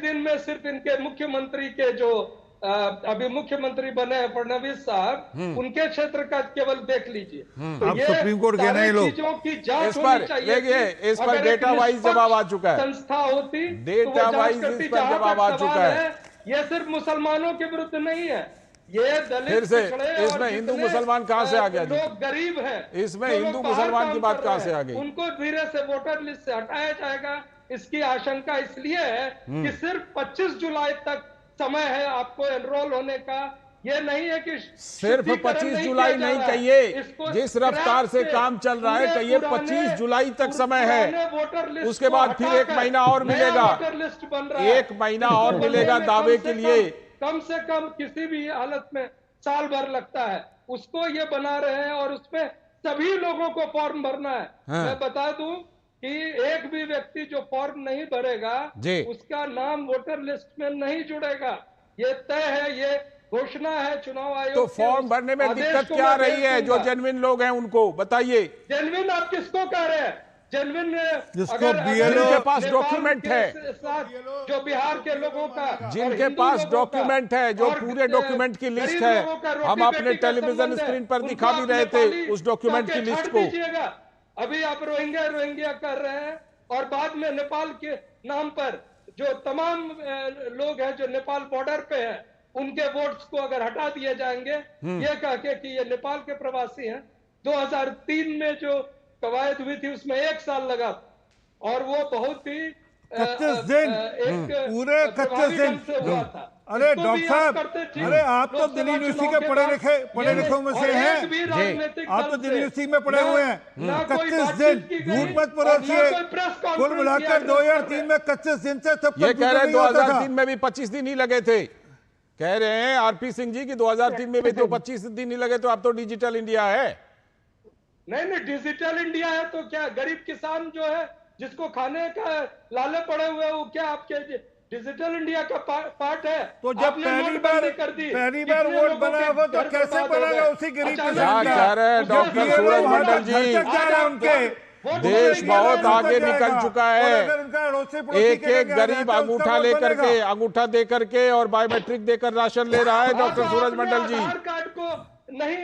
दिन में सिर्फ इनके मुख्यमंत्री के जो अभी मुख्यमंत्री बने हैं फडणवीस साहब, उनके क्षेत्र का केवल देख लीजिए। अब सुप्रीम कोर्ट गए ना ये लोग। चीजों की जांच होनी चाहिए। इस पर डेटा वाइज जवाब आ चुका है। संस्था होती, डेटा वाइज इस पर जवाब आ चुका है। ये सिर्फ मुसलमानों के विरुद्ध नहीं है, ये दलित, फिर से इसमें हिंदू मुसलमान कहां से आ गया? लोग गरीब हैं, इसमें हिंदू मुसलमान की बात कहां से आ गई? उनको धीरे से वोटर लिस्ट से हटाया जाएगा, इसकी आशंका इसलिए है कि सिर्फ 25 जुलाई तक समय है आपको एनरोल होने का। ये नहीं है कि सिर्फ 25 जुलाई नहीं कहिए, जिस रफ्तार से काम चल रहा है कहिए 25 जुलाई तक समय है। उसके बाद फिर 1 महीना और मिलेगा, 1 महीना और मिलेगा दावे के लिए। कम से कम किसी भी हालत में साल भर लगता है, उसको ये बना रहे हैं और उसमें सभी लोगों को फॉर्म भरना है। मैं बता दूं कि एक भी व्यक्ति जो फॉर्म नहीं भरेगा उसका नाम वोटर लिस्ट में नहीं जुड़ेगा। ये तय है, ये घोषणा है चुनाव आयोग। तो फॉर्म भरने में दिक्कत क्या रही है? जो जेन्युइन लोग हैं उनको बताइए। जेन्युइन आप किसको कह रहे हैं? जेन्युइन जिनके पास डॉक्यूमेंट है, जो बिहार के लोगों का, जिनके पास डॉक्यूमेंट है, जो पूरे डॉक्यूमेंट की लिस्ट है, हम अपने टेलीविजन स्क्रीन पर दिखा भी रहे थे उस डॉक्यूमेंट की लिस्ट को। अभी आप रोहिंग्या कर रहे हैं, और बाद में नेपाल के नाम पर जो तमाम लोग हैं जो नेपाल बॉर्डर पे हैं, उनके वोट्स को अगर हटा दिए जाएंगे ये कह के कि ये नेपाल के प्रवासी हैं। 2003 में जो कवायद हुई थी उसमें 1 साल लगा, और वो बहुत ही 25 दिन, पूरे 25 दिन से हुआ था। अरे डॉक्टर साहब, अरे आप तो दिल्ली यूनिवर्सिटी के पढ़े लिखे में से हैं, आप तो दिल्ली यूनिवर्सिटी में पढ़े हुए हैं। 25 दिन झूठ मत परोसिए, कुल मिलाकर 2003 में 25 दिन से ये कह रहे हैं 2003 में भी 25 दिन ही लगे थे। कह रहे हैं आरपी सिंह जी की 2003 में भी तो 25 दिन ही लगे। तो अब तो डिजिटल इंडिया है। नहीं, डिजिटल इंडिया है तो क्या गरीब किसान जो है जिसको खाने का लाले पड़े हुए, वो क्या आपके डिजिटल इंडिया का पार्ट है? तो जब पहली बार वोट बना हो तो कैसे बनेगा उसी गरीब किसान का? कह रहे हैं डॉक्टर सूरज मंडल जी, उनके देश बहुत आगे निकल चुका है। एक गरीब अंगूठा दे करके और बायोमेट्रिक देकर राशन ले रहा है। डॉक्टर सूरज मंडल जी, आधार कार्ड को नहीं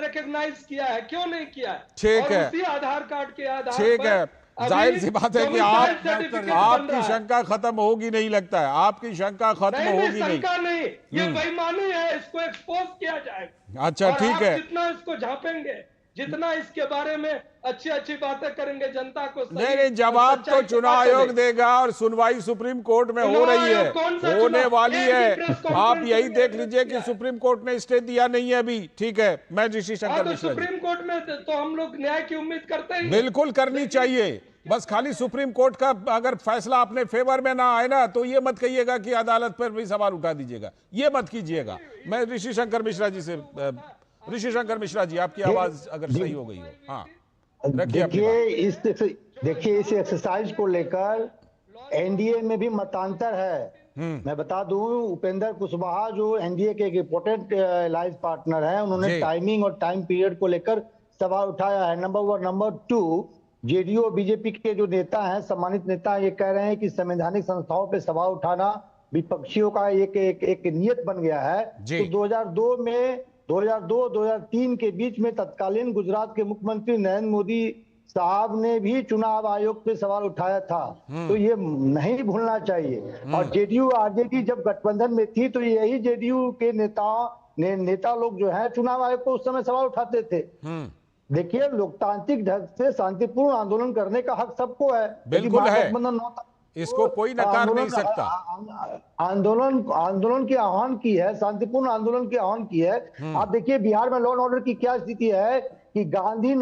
रिकॉग्नाइज किया है, क्यों नहीं किया है? ठीक है, उसी आधार कार्ड के आधार ठीक है, जाहिर सी बात है कि आपकी शंका खत्म होगी नहीं, लगता है आपकी शंका खत्म होगी नहीं। ये बेईमानी है, इसको एक्सपोज किया जाएगा। अच्छा, ठीक है, जितना इसको झांपेंगे, जितना इसके बारे में अच्छी बातें करेंगे, जनता को नहीं, जवाब तो चुनाव आयोग देगा और सुनवाई सुप्रीम कोर्ट में हो रही है, होने वाली है। आप यही देख लीजिए कि सुप्रीम कोर्ट ने स्टे दिया नहीं है अभी। ठीक है, मैं ऋषि शंकर मिश्रा, सुप्रीम कोर्ट में तो हम लोग न्याय की उम्मीद करते हैं, बिल्कुल करनी चाहिए। बस खाली सुप्रीम कोर्ट का अगर फैसला अपने फेवर में ना आए ना, तो ये मत कहिएगा कि अदालत पर भी सवाल उठा दीजिएगा, ये मत कीजिएगा। मैं ऋषि शंकर मिश्रा जी से, ऋषि शंकर मिश्रा जी, आपकी आवाज अगर सही हो गई हो। हाँ, देखिए इस एक्सरसाइज को लेकर एनडीए में भी मतांतर है। मैं बता दूं, उपेंद्र कुशवाहा जो एनडीए के एक इंपोर्टेंट अलायंस पार्टनर हैं, उन्होंने टाइमिंग और टाइम पीरियड को लेकर सवाल उठाया है। नंबर 1। नंबर 2, जेडीयू और बीजेपी के जो नेता हैं, सम्मानित नेता, ये कह रहे हैं कि संवैधानिक संस्थाओं पे सवाल उठाना विपक्षियों का एक नियत बन गया है। तो 2002-2003 के बीच में तत्कालीन गुजरात के मुख्यमंत्री नरेंद्र मोदी साहब ने भी चुनाव आयोग पे सवाल उठाया था, तो ये नहीं भूलना चाहिए। और जेडीयू आरजेडी जब गठबंधन में थी तो यही जेडीयू के नेता लोग जो है चुनाव आयोग पर उस समय सवाल उठाते थे। देखिए, लोकतांत्रिक ढंग से शांतिपूर्ण आंदोलन करने का हक सबको है, बिल्कुल है, इसको कोई नकार नहीं सकता। आंदोलन की आह्वान की है, शांतिपूर्ण आंदोलन की आह्वान की है। आप देखिए बिहार में लॉ एंड ऑर्डर की क्या स्थिति है कि गांधी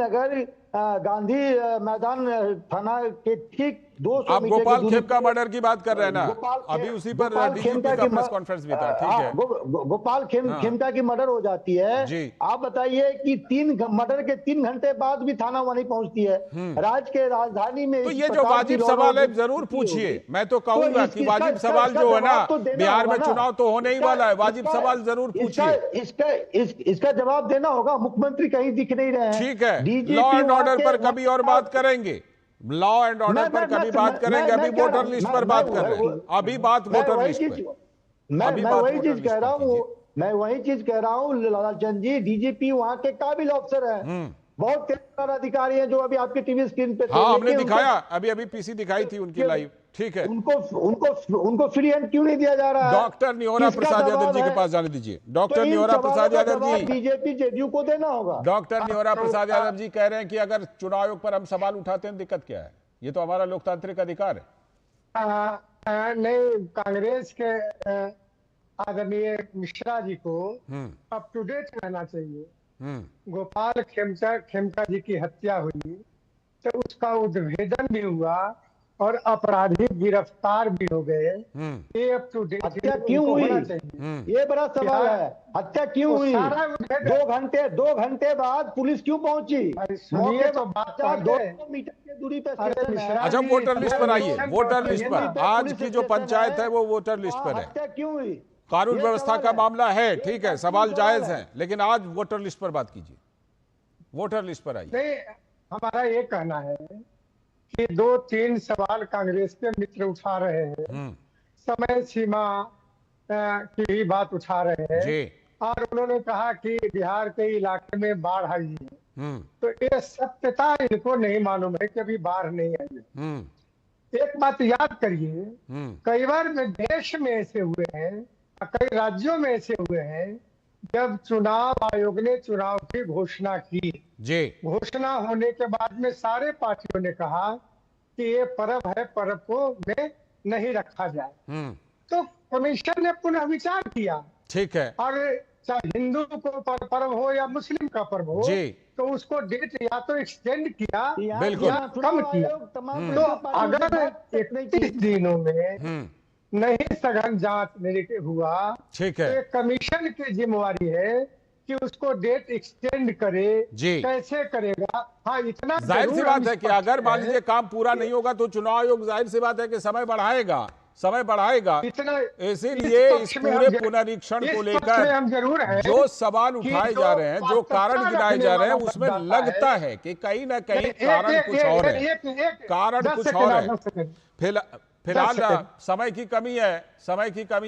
मैदान थाना के ठीक 200 आप गोपाल खेमका मर्डर की बात कर रहे हैं ना, अभी उसी पर डीजीपी का प्रेस कॉन्फ्रेंस भी था। ठीक है, गोपाल खेमका की मर्डर हो जाती है। आप बताइए कि मर्डर के 3 घंटे बाद भी थाना वहां नहीं पहुंचती है। राज्य के राजधानी में तो ये जो वाजिब सवाल है जरूर पूछिए। मैं तो कहूंगा कि वाजिब सवाल जो है ना, बिहार में चुनाव तो होने ही वाला है, वाजिब सवाल जरूर पूछिए। इसका जवाब देना होगा। मुख्यमंत्री कहीं दिख नहीं रहे हैं। ठीक है, लॉ एंड ऑर्डर पर कभी और बात करेंगे, लॉ एंड ऑर्डर पर कभी बात करेंगे। अभी वोटर लिस्ट पर बात कर रहे हैं, अभी बात वोटर लिस्ट पर। मैं वही चीज कह रहा हूँ लालचंद जी, डीजीपी वहाँ के काबिल अफसर हैं, बहुत तेज अधिकारी हैं जो अभी आपके टीवी स्क्रीन पे। हाँ, हमने दिखाया, अभी पीसी दिखाई थी उनकी लाइव। ठीक है, उनको फ्री हैंड क्यों नहीं दिया जा रहा है? डॉक्टर निहोरा प्रसाद यादव जी के पास जाने दीजिए। डॉक्टर निहोरा प्रसाद यादव जी, बीजेपी जेडीयू को देना होगा। डॉक्टर निहोरा प्रसाद यादव जी कह रहे हैं कि अगर चुनाव आयोग पर हम सवाल उठाते हैं, दिक्कत क्या है? ये तो हमारा लोकतांत्रिक अधिकार है। नहीं, कांग्रेस के आदरणीय मिश्रा जी को अप टू डेट रहना चाहिए। गोपाल खेमका जी की हत्या हुई तो उसका उद्भेदन भी हुआ और अपराधी गिरफ्तार भी हो गए। ये अप टू डेट हत्या क्यों हुई, ये बड़ा सवाल है। हत्या क्यों हुई? 2 घंटे बाद पुलिस क्यों पहुंची? सुनिए तो बात 200 मीटर की दूरी पे। अच्छा, वोटर लिस्ट पर आइए। वोटर लिस्ट पर आज की जो पंचायत है वो वोटर लिस्ट पर है। हत्या क्यों हुई? कानून व्यवस्था का मामला है, ठीक है, सवाल जायज है, लेकिन आज वोटर लिस्ट पर बात कीजिए। वोटर लिस्ट पर आइए। नहीं, हमारा ये कहना है कि 2-3 सवाल कांग्रेस के मित्र उठा रहे हैं, समय सीमा की ही बात उठा रहे हैं, और उन्होंने कहा कि बिहार के इलाके में बाढ़ आई है, तो ये सत्यता इनको नहीं मालूम है कि अभी बाढ़ नहीं आई है। एक बात याद करिए, कई बार देश में ऐसे हुए हैं, कई राज्यों में ऐसे हुए हैं, जब चुनाव आयोग ने चुनाव की घोषणा की, घोषणा होने के बाद में सारे पार्टियों ने कहा कि ये पर्व है, पर्व को में नहीं रखा जाए। तो कमीशन ने पुनः विचार किया, ठीक है, और चाहे हिंदू को पर्व हो या मुस्लिम का पर्व हो, तो उसको डेट या तो एक्सटेंड किया बिल्कुल या कम किया। तो अगर 31 दिनों में नहीं सघन जांच नहीं हुआ, ठीक है, तो कमीशन की जिम्मेवारी है कि उसको डेट एक्सटेंड करे। कैसे करेगा? हाँ, इतना जाहिर सी बात है कि अगर मान लीजिए काम पूरा नहीं होगा तो चुनाव आयोग जाहिर सी बात है कि समय बढ़ाएगा। इसीलिए इस पूरे पुनरीक्षण को लेकर जो सवाल उठाए जा रहे हैं, जो कारण गिनाए जा रहे हैं, उसमें लगता है कि कहीं ना कहीं कारण कुछ और है, कारण कुछ और है। फिलहाल समय की कमी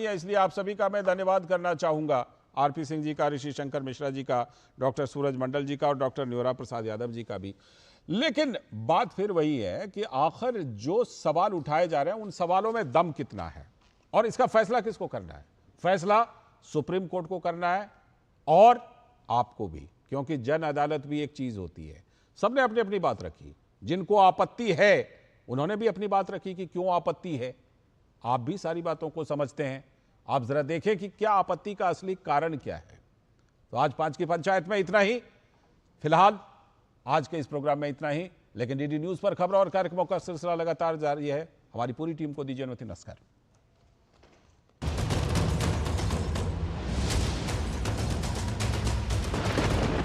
है, इसलिए आप सभी का मैं धन्यवाद करना चाहूंगा। आरपी सिंह जी का, ऋषि शंकर मिश्रा जी का, डॉक्टर सूरज मंडल जी का और डॉक्टर निहोरा प्रसाद यादव जी का भी। लेकिन बात फिर वही है कि आखिर जो सवाल उठाए जा रहे हैं उन सवालों में दम कितना है और इसका फैसला किसको करना है? फैसला सुप्रीम कोर्ट को करना है और आपको भी, क्योंकि जन अदालत भी एक चीज होती है। सबने अपनी अपनी बात रखी, जिनको आपत्ति है उन्होंने भी अपनी बात रखी कि क्यों आपत्ति है। आप भी सारी बातों को समझते हैं, आप जरा देखें कि क्या आपत्ति का असली कारण क्या है। तो आज 5 की पंचायत में इतना ही, फिलहाल आज के इस प्रोग्राम में इतना ही, लेकिन डीडी न्यूज पर खबरों और कार्यक्रमों का सिलसिला लगातार जारी है। हमारी पूरी टीम को दीजिए अनुमति। नमस्कार।